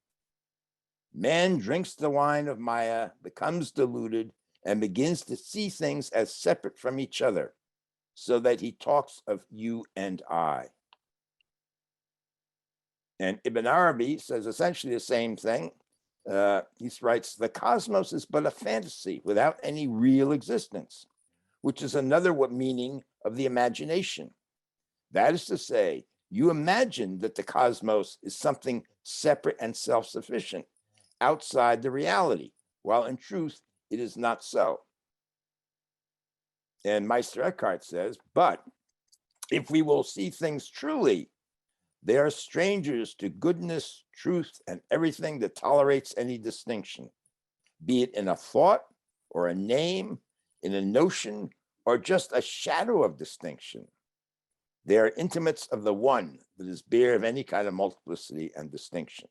Man drinks the wine of Maya, becomes deluded, and begins to see things as separate from each other, so that he talks of you and I. And Ibn Arabi says essentially the same thing. He writes, the cosmos is but a fantasy without any real existence, which is another meaning of the imagination. That is to say, you imagine that the cosmos is something separate and self-sufficient outside the reality, while in truth, it is not so. And Meister Eckhart says, but if we will see things truly, they are strangers to goodness, truth, and everything that tolerates any distinction, be it in a thought or a name, in a notion, or just a shadow of distinction. They are intimates of the one that is bare of any kind of multiplicity and distinction.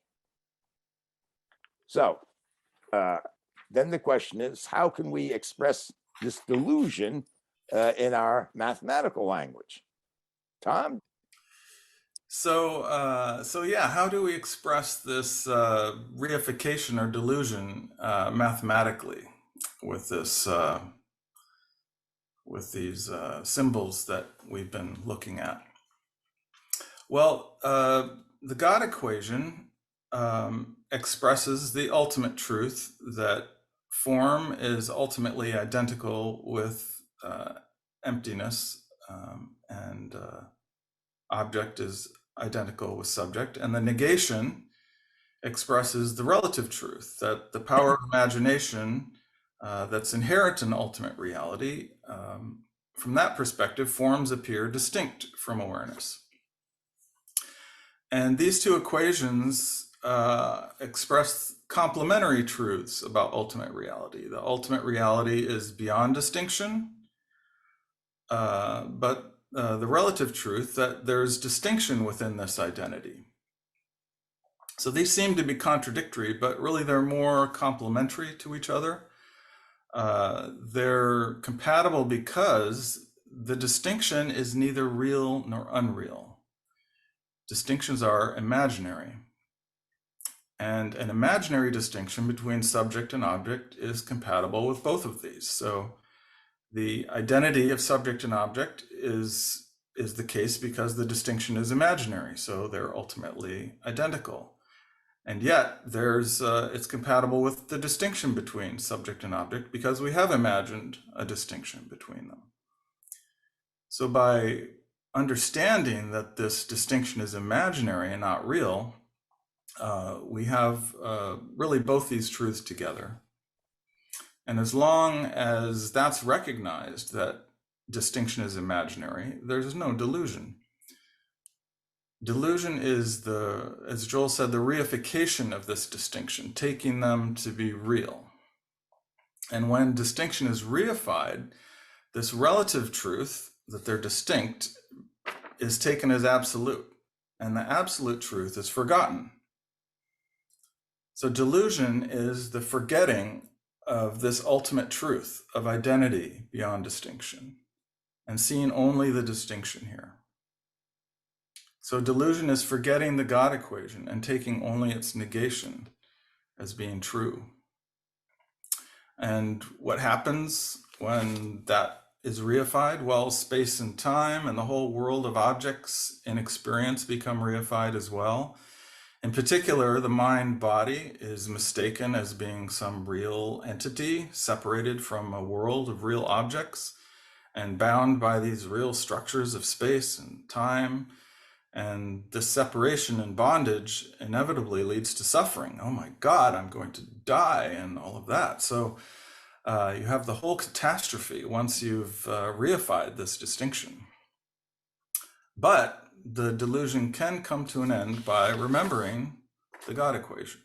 So then the question is, how can we express this delusion in our mathematical language? Tom? So yeah, how do we express this reification or delusion mathematically with this with these symbols that we've been looking at? Well, the God equation expresses the ultimate truth that form is ultimately identical with emptiness, and object is identical with subject, and the negation expresses the relative truth that the power of imagination that's inherent in ultimate reality, from that perspective, forms appear distinct from awareness. And these two equations express complementary truths about ultimate reality. The ultimate reality is beyond distinction, but the relative truth that there's distinction within this identity. So these seem to be contradictory, but really they're more complementary to each other. They're compatible because the distinction is neither real nor unreal. Distinctions are imaginary. And an imaginary distinction between subject and object is compatible with both of these. So the identity of subject and object is the case because the distinction is imaginary, so they're ultimately identical. And yet it's compatible with the distinction between subject and object because we have imagined a distinction between them. So by understanding that this distinction is imaginary and not real, we have really both these truths together. And as long as that's recognized, that distinction is imaginary, there's no delusion. Delusion is as Joel said, the reification of this distinction, taking them to be real. And when distinction is reified, this relative truth that they're distinct is taken as absolute, and the absolute truth is forgotten. So delusion is the forgetting of this ultimate truth of identity beyond distinction and seeing only the distinction here. So delusion is forgetting the God equation and taking only its negation as being true. And what happens when that is reified? Well, space and time and the whole world of objects in experience become reified as well. In particular, the mind-body is mistaken as being some real entity separated from a world of real objects and bound by these real structures of space and time. And this separation and bondage inevitably leads to suffering. Oh my God, I'm going to die and all of that. So you have the whole catastrophe once you've reified this distinction. But the delusion can come to an end by remembering the God equation,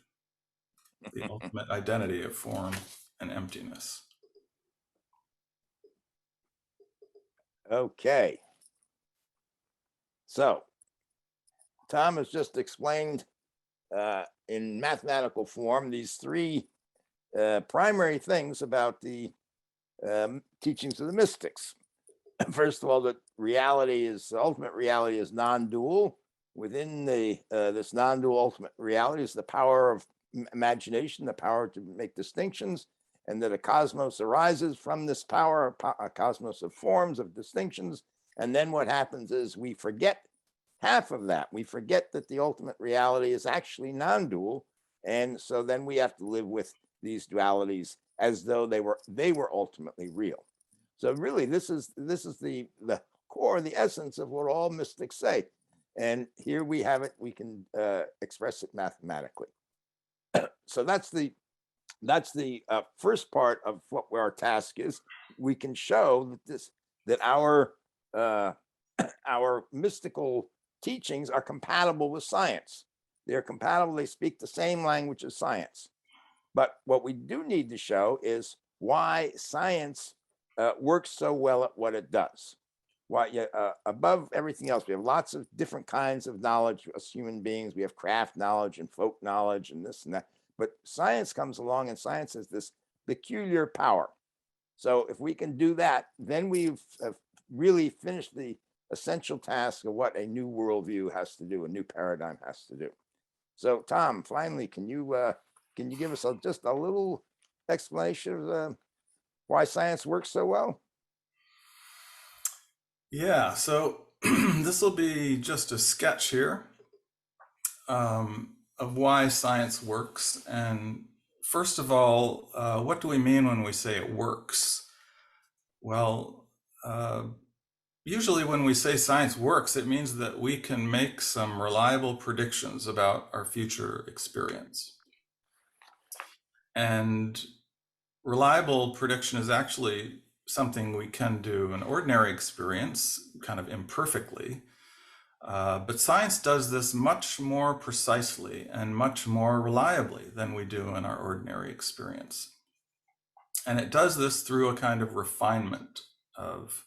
the ultimate identity of form and emptiness. Okay. So Tom has just explained in mathematical form these three primary things about the teachings of the mystics. First of all, that ultimate reality is non-dual. Within this non-dual ultimate reality is the power of imagination, the power to make distinctions, and that a cosmos arises from this power, a cosmos of forms, of distinctions. And then what happens is we forget half of that. We forget that the ultimate reality is actually non-dual. And so then we have to live with these dualities as though they were ultimately real. So really, this is the core, the essence of what all mystics say. And here we have it. We can express it mathematically. So that's the that's the first part of what our task is. We can show that our uh, our mystical teachings are compatible with science. They're compatible. They speak the same language as science. But what we do need to show is why science works so well at what it does. Why, above everything else, we have lots of different kinds of knowledge as human beings. We have craft knowledge and folk knowledge and this and that. But science comes along, and science has this peculiar power. So if we can do that, then we've really finished the essential task of what a new worldview has to do, a new paradigm has to do. So, Tom, finally, can you give us just a little explanation of why science works so well? Yeah, so this will be just a sketch here of why science works. And first of all, what do we mean when we say it works? Well, usually when we say science works, it means that we can make some reliable predictions about our future experience. And reliable prediction is actually something we can do in ordinary experience, kind of imperfectly. But science does this much more precisely and much more reliably than we do in our ordinary experience. And it does this through a kind of refinement of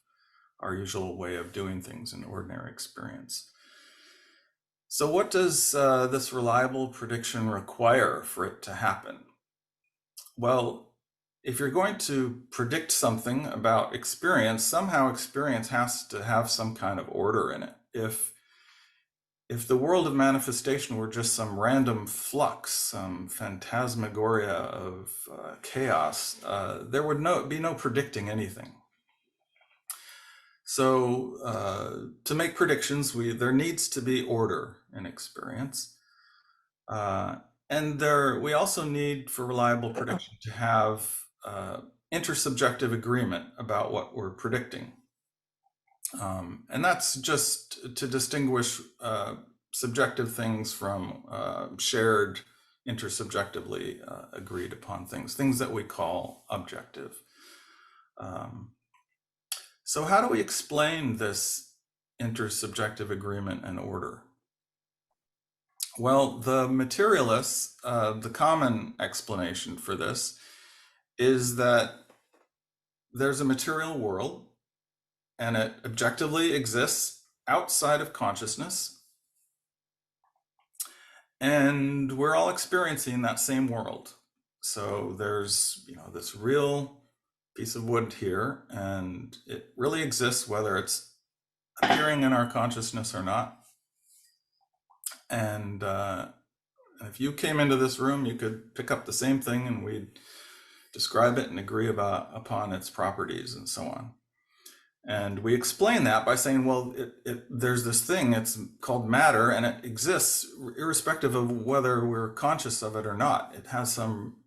our usual way of doing things in ordinary experience. So what does this reliable prediction require for it to happen? Well, if you're going to predict something about experience, somehow experience has to have some kind of order in it. If the world of manifestation were just some random flux, some phantasmagoria of chaos, there would be no predicting anything. So to make predictions, there needs to be order in experience. And we also need, for reliable prediction, to have intersubjective agreement about what we're predicting. And that's just to distinguish subjective things from shared, intersubjectively agreed upon things that we call objective. So how do we explain this intersubjective agreement and order? Well, the materialists, the common explanation for this is that there's a material world and it objectively exists outside of consciousness. And we're all experiencing that same world. So there's, this real piece of wood here, and it really exists whether it's appearing in our consciousness or not. And if you came into this room, you could pick up the same thing and we'd describe it and agree upon its properties and so on. And we explain that by saying, well, there's this thing, it's called matter, and it exists irrespective of whether we're conscious of it or not. It has some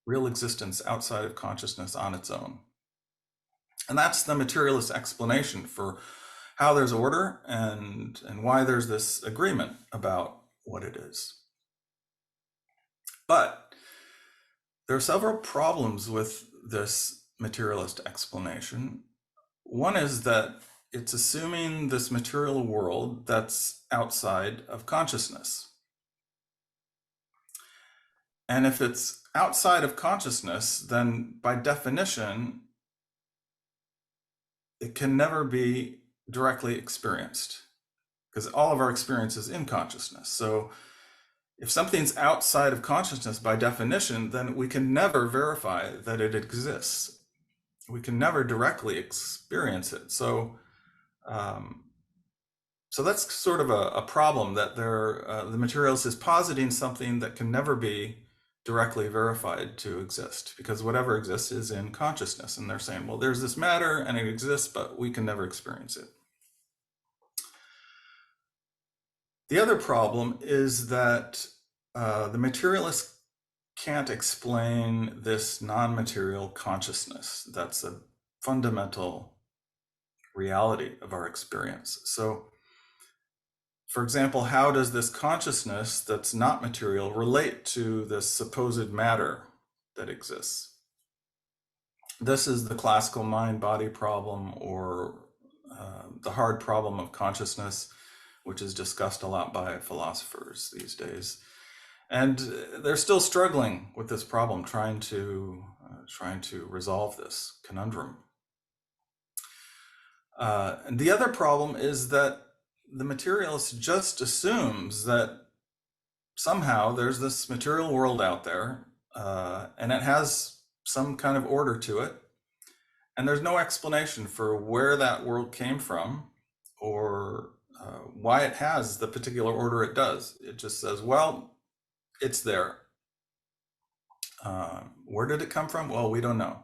real existence outside of consciousness on its own. And that's the materialist explanation for how there's order and why there's this agreement about what it is. But there are several problems with this materialist explanation. One is that it's assuming this material world that's outside of consciousness. And if it's outside of consciousness, then by definition, it can never be directly experienced because all of our experience is in consciousness. So if something's outside of consciousness by definition, then we can never verify that it exists. We can never directly experience it. So that's sort of a problem that the materialist is positing something that can never be directly verified to exist, because whatever exists is in consciousness. And they're saying, well, there's this matter and it exists, but we can never experience it. The other problem is that the materialist can't explain this non-material consciousness. That's a fundamental reality of our experience. So, for example, how does this consciousness that's not material relate to this supposed matter that exists. This is the classical mind-body problem, or the hard problem of consciousness, which is discussed a lot by philosophers these days. And they're still struggling with this problem, trying to resolve this conundrum. And the other problem is that the materialist just assumes that somehow there's this material world out there, and it has some kind of order to it, and there's no explanation for where that world came from, or why it has the particular order it does. It just says, well, it's there. Where did it come from? Well, we don't know,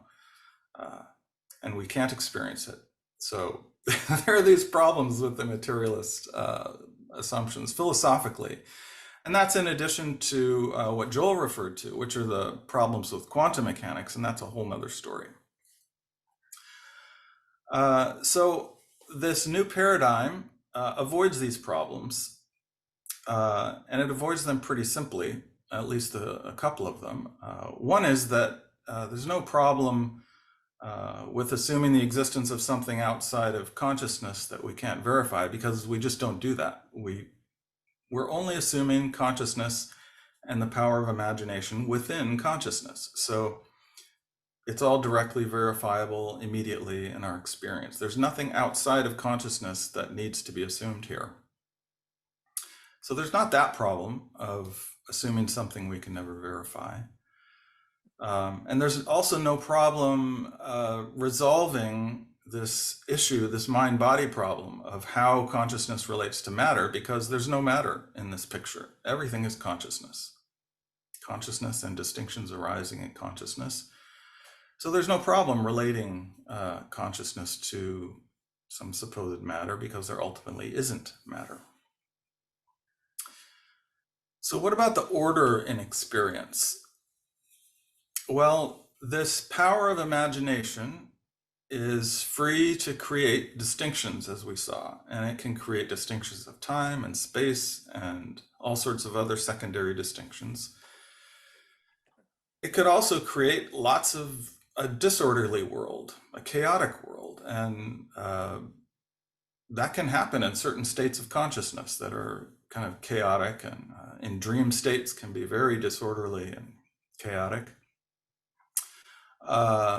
and we can't experience it. So there are these problems with the materialist assumptions philosophically. And that's in addition to what Joel referred to, which are the problems with quantum mechanics, and that's a whole nother story. So this new paradigm avoids these problems, and it avoids them pretty simply, at least a couple of them. One is that there's no problem with assuming the existence of something outside of consciousness that we can't verify, because we just don't do that. We're only assuming consciousness and the power of imagination within consciousness. So it's all directly verifiable immediately in our experience. There's nothing outside of consciousness that needs to be assumed here. So there's not that problem of assuming something we can never verify. And there's also no problem resolving this issue, this mind-body problem of how consciousness relates to matter, because there's no matter in this picture. Everything is consciousness. Consciousness and distinctions arising in consciousness. So there's no problem relating consciousness to some supposed matter, because there ultimately isn't matter. So what about the order in experience? Well, this power of imagination is free to create distinctions, as we saw, and it can create distinctions of time and space and all sorts of other secondary distinctions. It could also create lots of a disorderly world, a chaotic world, and that can happen in certain states of consciousness that are kind of chaotic, and in dream states can be very disorderly and chaotic.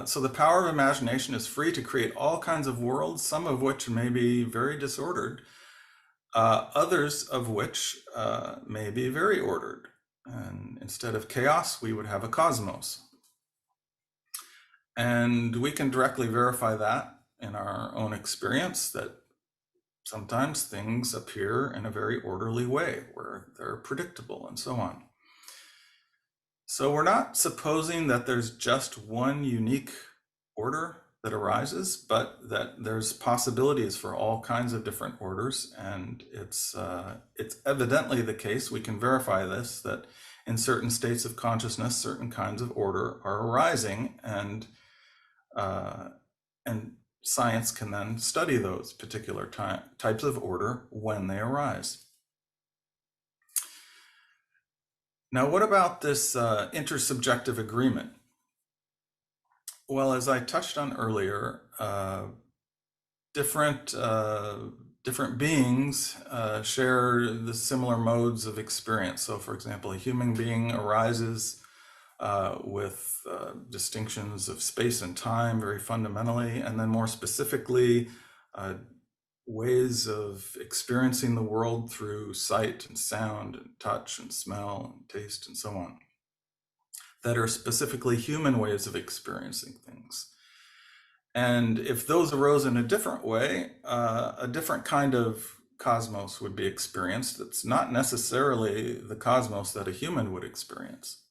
So the power of imagination is free to create all kinds of worlds, some of which may be very disordered, others of which may be very ordered. And instead of chaos, we would have a cosmos. And we can directly verify that in our own experience, that sometimes things appear in a very orderly way, where they're predictable and so on. So we're not supposing that there's just one unique order that arises, but that there's possibilities for all kinds of different orders. And it's evidently the case, we can verify this, that in certain states of consciousness, certain kinds of order are arising, and science can then study those particular types of order when they arise. Now, what about this intersubjective agreement? Well, as I touched on earlier, different beings share the similar modes of experience. So, for example, a human being arises with distinctions of space and time very fundamentally, and then more specifically, ways of experiencing the world through sight and sound and touch and smell and taste and so on, that are specifically human ways of experiencing things. And if those arose in a different way, a different kind of cosmos would be experienced. That's not necessarily the cosmos that a human would experience.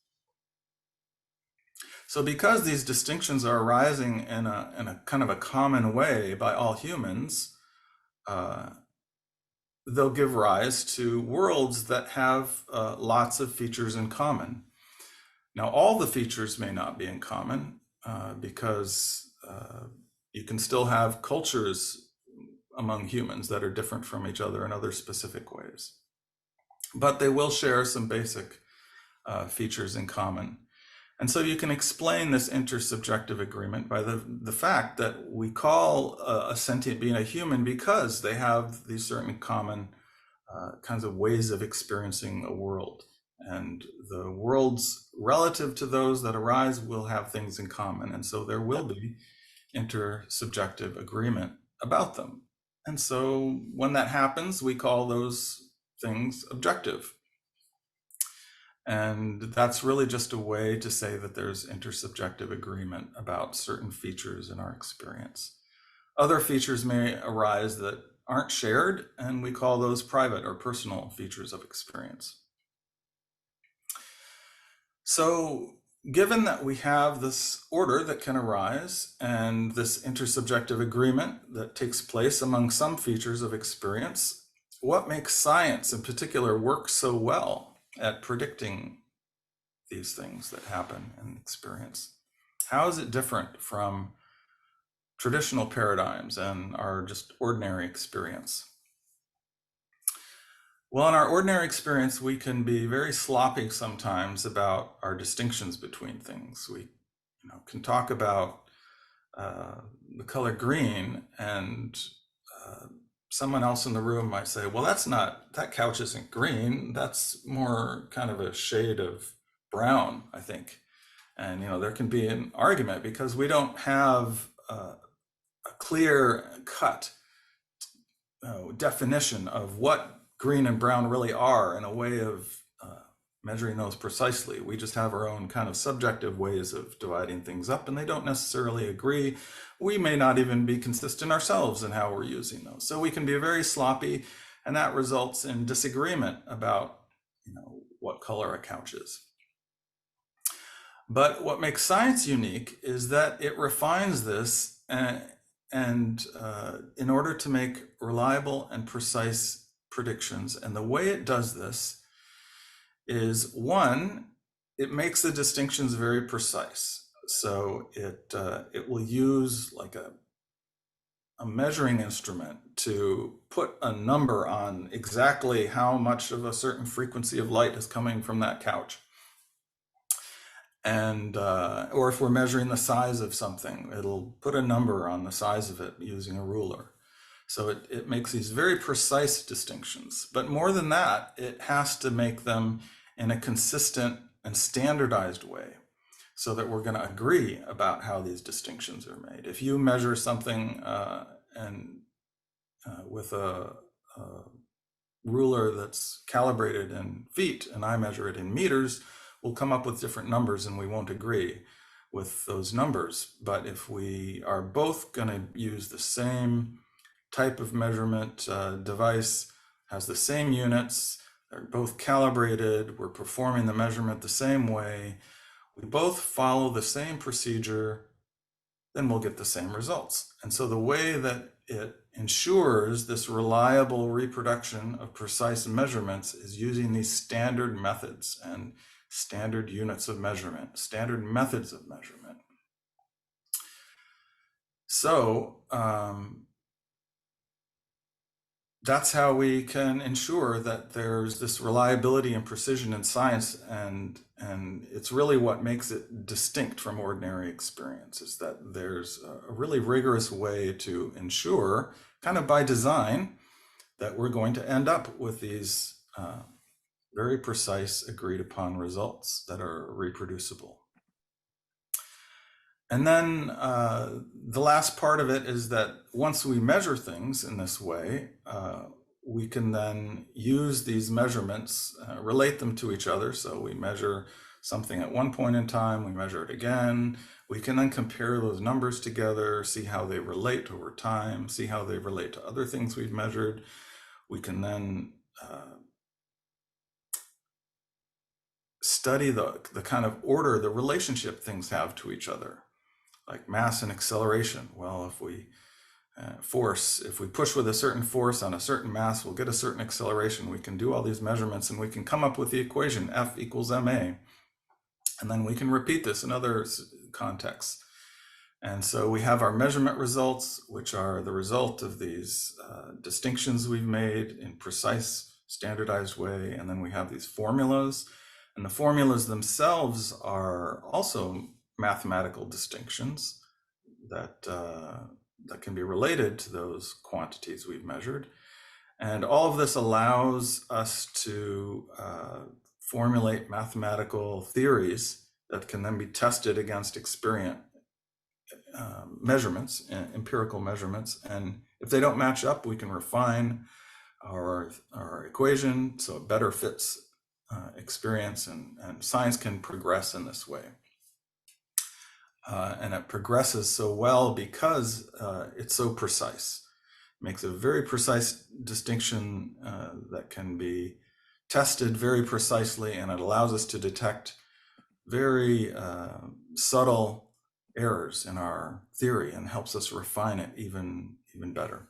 So because these distinctions are arising in a kind of a common way by all humans, they'll give rise to worlds that have lots of features in common. Now, all the features may not be in common, because you can still have cultures among humans that are different from each other in other specific ways. But they will share some basic features in common. And so you can explain this intersubjective agreement by the fact that we call a sentient being a human because they have these certain common kinds of ways of experiencing a world. And the worlds relative to those that arise will have things in common. And so there will be intersubjective agreement about them. And so when that happens, we call those things objective. And that's really just a way to say that there's intersubjective agreement about certain features in our experience. Other features may arise that aren't shared, and we call those private or personal features of experience. So given that we have this order that can arise and this intersubjective agreement that takes place among some features of experience, what makes science in particular work so well at predicting these things that happen in experience? How is it different from traditional paradigms and our just ordinary experience? Well, in our ordinary experience, we can be very sloppy sometimes about our distinctions between things. We can talk about the color green, and someone else in the room might say, well, that couch isn't green. That's more kind of a shade of brown, I think. And, there can be an argument because we don't have a clear cut definition of what green and brown really are and a way of measuring those precisely. We just have our own kind of subjective ways of dividing things up, and they don't necessarily agree. We may not even be consistent ourselves in how we're using those. So we can be very sloppy, and that results in disagreement about what color a couch is. But what makes science unique is that it refines this and in order to make reliable and precise predictions. And the way it does this is, one, it makes the distinctions very precise. So it will use like a measuring instrument to put a number on exactly how much of a certain frequency of light is coming from that couch. And or if we're measuring the size of something, it'll put a number on the size of it using a ruler. So it makes these very precise distinctions. But more than that, it has to make them in a consistent and standardized way so that we're going to agree about how these distinctions are made. If you measure something with a ruler that's calibrated in feet and I measure it in meters, we'll come up with different numbers and we won't agree with those numbers. But if we are both going to use the same type of measurement device, has the same units, they're both calibrated, we're performing the measurement the same way, we both follow the same procedure, then we'll get the same results. And so the way that it ensures this reliable reproduction of precise measurements is using these standard methods and standard units of measurement, standard methods of measurement. So that's how we can ensure that there's this reliability and precision in science, and it's really what makes it distinct from ordinary experience, is that there's a really rigorous way to ensure, kind of by design, that we're going to end up with these very precise, agreed upon results that are reproducible. And then the last part of it is that once we measure things in this way, we can then use these measurements, relate them to each other. So we measure something at one point in time, we measure it again. We can then compare those numbers together, see how they relate over time, see how they relate to other things we've measured. We can then study the kind of order, the relationship things have to each other, like mass and acceleration. Well, if we if we push with a certain force on a certain mass, we'll get a certain acceleration. We can do all these measurements and we can come up with the equation F equals ma. And then we can repeat this in other contexts. And so we have our measurement results, which are the result of these distinctions we've made in precise, standardized way. And then we have these formulas And the formulas themselves are also mathematical distinctions that, that can be related to those quantities we've measured. And all of this allows us to formulate mathematical theories that can then be tested against experience measurements, empirical measurements. And if they don't match up, we can refine our equation so it better fits experience, and science can progress in this way. And it progresses so well because it's so precise. It makes a very precise distinction that can be tested very precisely, and it allows us to detect very subtle errors in our theory and helps us refine it even better.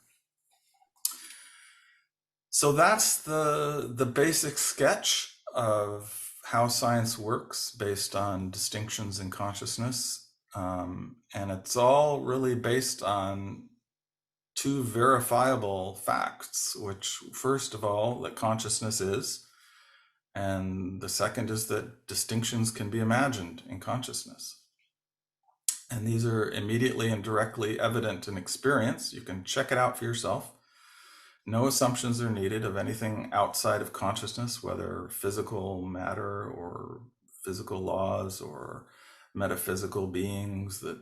So that's the basic sketch of how science works based on distinctions in consciousness. And it's all really based on two verifiable facts, which first of all, that consciousness is, and the second is that distinctions can be imagined in consciousness. And these are immediately and directly evident in experience. You can check it out for yourself. No assumptions are needed of anything outside of consciousness, whether physical matter or physical laws or metaphysical beings that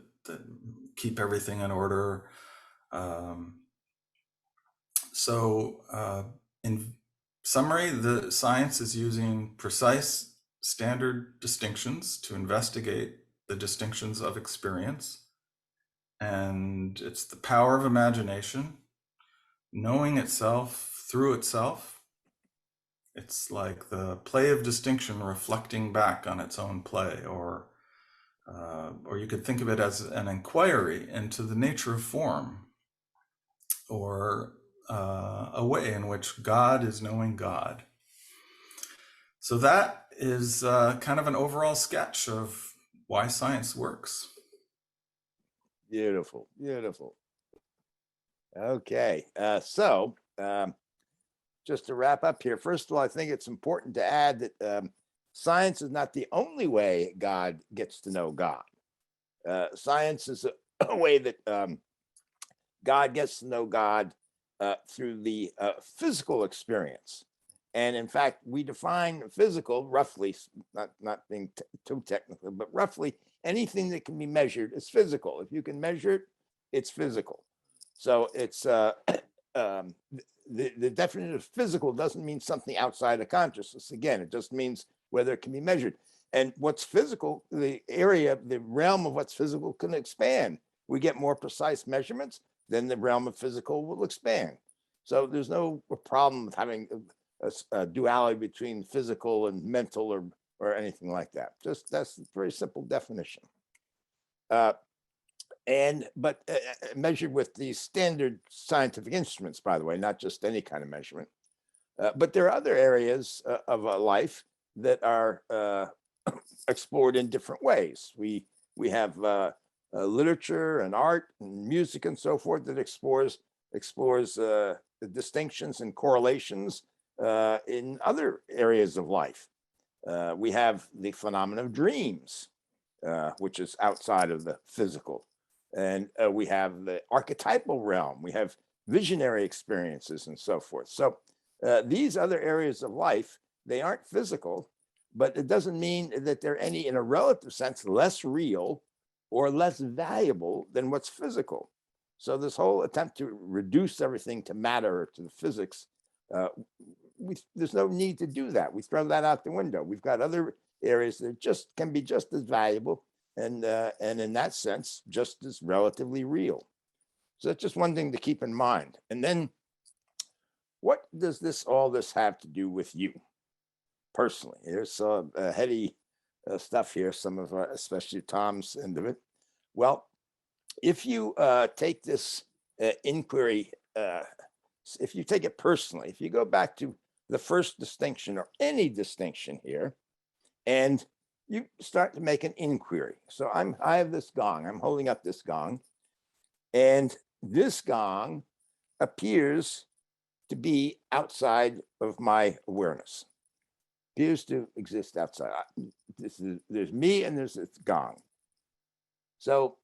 keep everything in order. In summary, the science is using precise standard distinctions to investigate the distinctions of experience. And it's the power of imagination, knowing itself through itself. It's like the play of distinction reflecting back on its own play, or you could think of it as an inquiry into the nature of form, or a way in which God is knowing God. So that is kind of an overall sketch of why science works. Beautiful, beautiful. Okay, so just to wrap up here, first of all, I think it's important to add that science is not the only way God gets to know God. Science is a way that God gets to know God through the physical experience. And in fact, we define physical roughly, not being too technical, but roughly anything that can be measured is physical. If you can measure it, it's physical. So it's the definition of physical doesn't mean something outside of consciousness. Again, it just means whether it can be measured. And what's physical, the area, the realm of what's physical can expand. We get more precise measurements, then the realm of physical will expand. So there's no problem with having a duality between physical and mental or anything like that. Just that's a very simple definition. But measured with these standard scientific instruments, by the way, not just any kind of measurement. But there are other areas of life that are explored in different ways. We have literature and art and music and so forth that explores the distinctions and correlations in other areas of life. We have the phenomenon of dreams, which is outside of the physical. And we have the archetypal realm. We have visionary experiences and so forth. So these other areas of life, they aren't physical, but it doesn't mean that they're any, in a relative sense, less real or less valuable than what's physical. So this whole attempt to reduce everything to matter or to the physics, there's no need to do that. We throw that out the window. We've got other areas that just can be just as valuable and in that sense, just as relatively real. So that's just one thing to keep in mind. And then what does all this have to do with you personally? There's some heady stuff here, some of especially Tom's end of it. Well, if you take this inquiry, if you take it personally, if you go back to the first distinction or any distinction here, and you start to make an inquiry. So I have this gong, I'm holding up this gong, and this gong appears to be outside of my awareness. appears to exist outside. There's me and there's this gong. So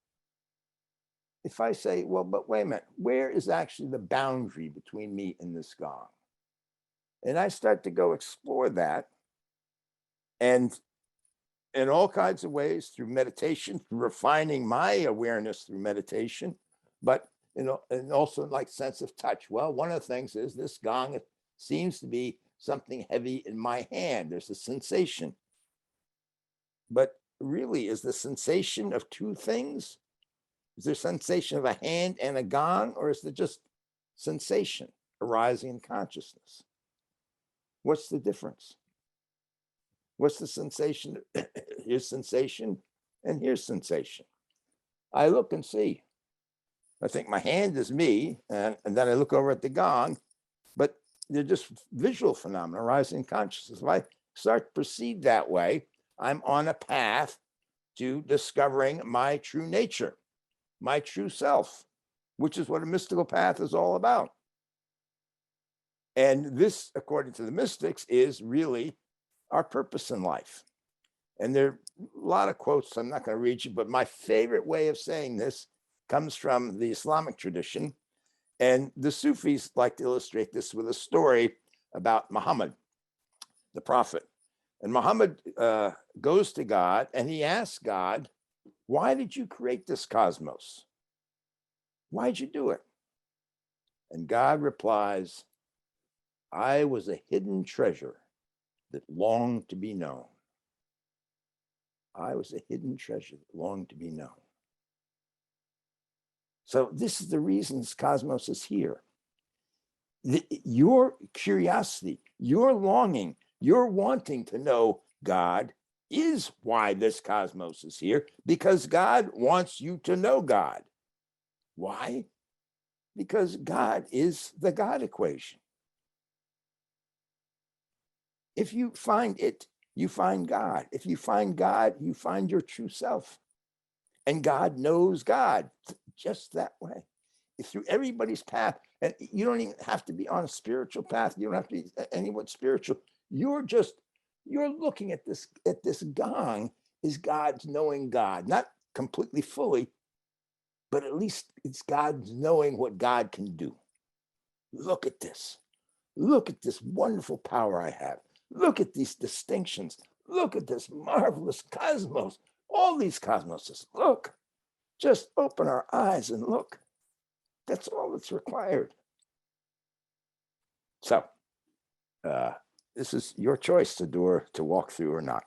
if I say, well, but wait a minute, where is actually the boundary between me and this gong? And I start to go explore that, and in all kinds of ways, through meditation, through refining my awareness through meditation, but and also like sense of touch. Well, one of the things is this gong seems to be something heavy in my hand. There's a sensation. But really, is the sensation of two things? Is there sensation of a hand and a gong, or is there just sensation arising in consciousness? What's the difference? What's the sensation? Here's sensation, and here's sensation. I look and see. I think my hand is me, and then I look over at the gong, but they're just visual phenomena arising in consciousness. If I start to proceed that way, I'm on a path to discovering my true nature, my true self, which is what a mystical path is all about. And this, according to the mystics, is really our purpose in life. And there are a lot of quotes I'm not going to read you, but my favorite way of saying this comes from the Islamic tradition. And the Sufis like to illustrate this with a story about Muhammad, the prophet. And Muhammad goes to God and he asks God, why did you create this cosmos? Why'd you do it? And God replies, I was a hidden treasure that longed to be known. I was a hidden treasure that longed to be known. So this is the reason this cosmos is here. Your curiosity, your longing, your wanting to know God is why this cosmos is here, because God wants you to know God. Why? Because God is the God equation. If you find it, you find God. If you find God, you find your true self. And God knows God just that way. Through everybody's path, and you don't even have to be on a spiritual path. You don't have to be anyone spiritual. You're looking at this gong is God's knowing God, not completely fully, but at least it's God's knowing what God can do. Look at this. Look at this wonderful power I have. Look at these distinctions. Look at this marvelous cosmos. All these cosmoses. Look. Just open our eyes and look. That's all that's required. So, this is your choice to walk through or not.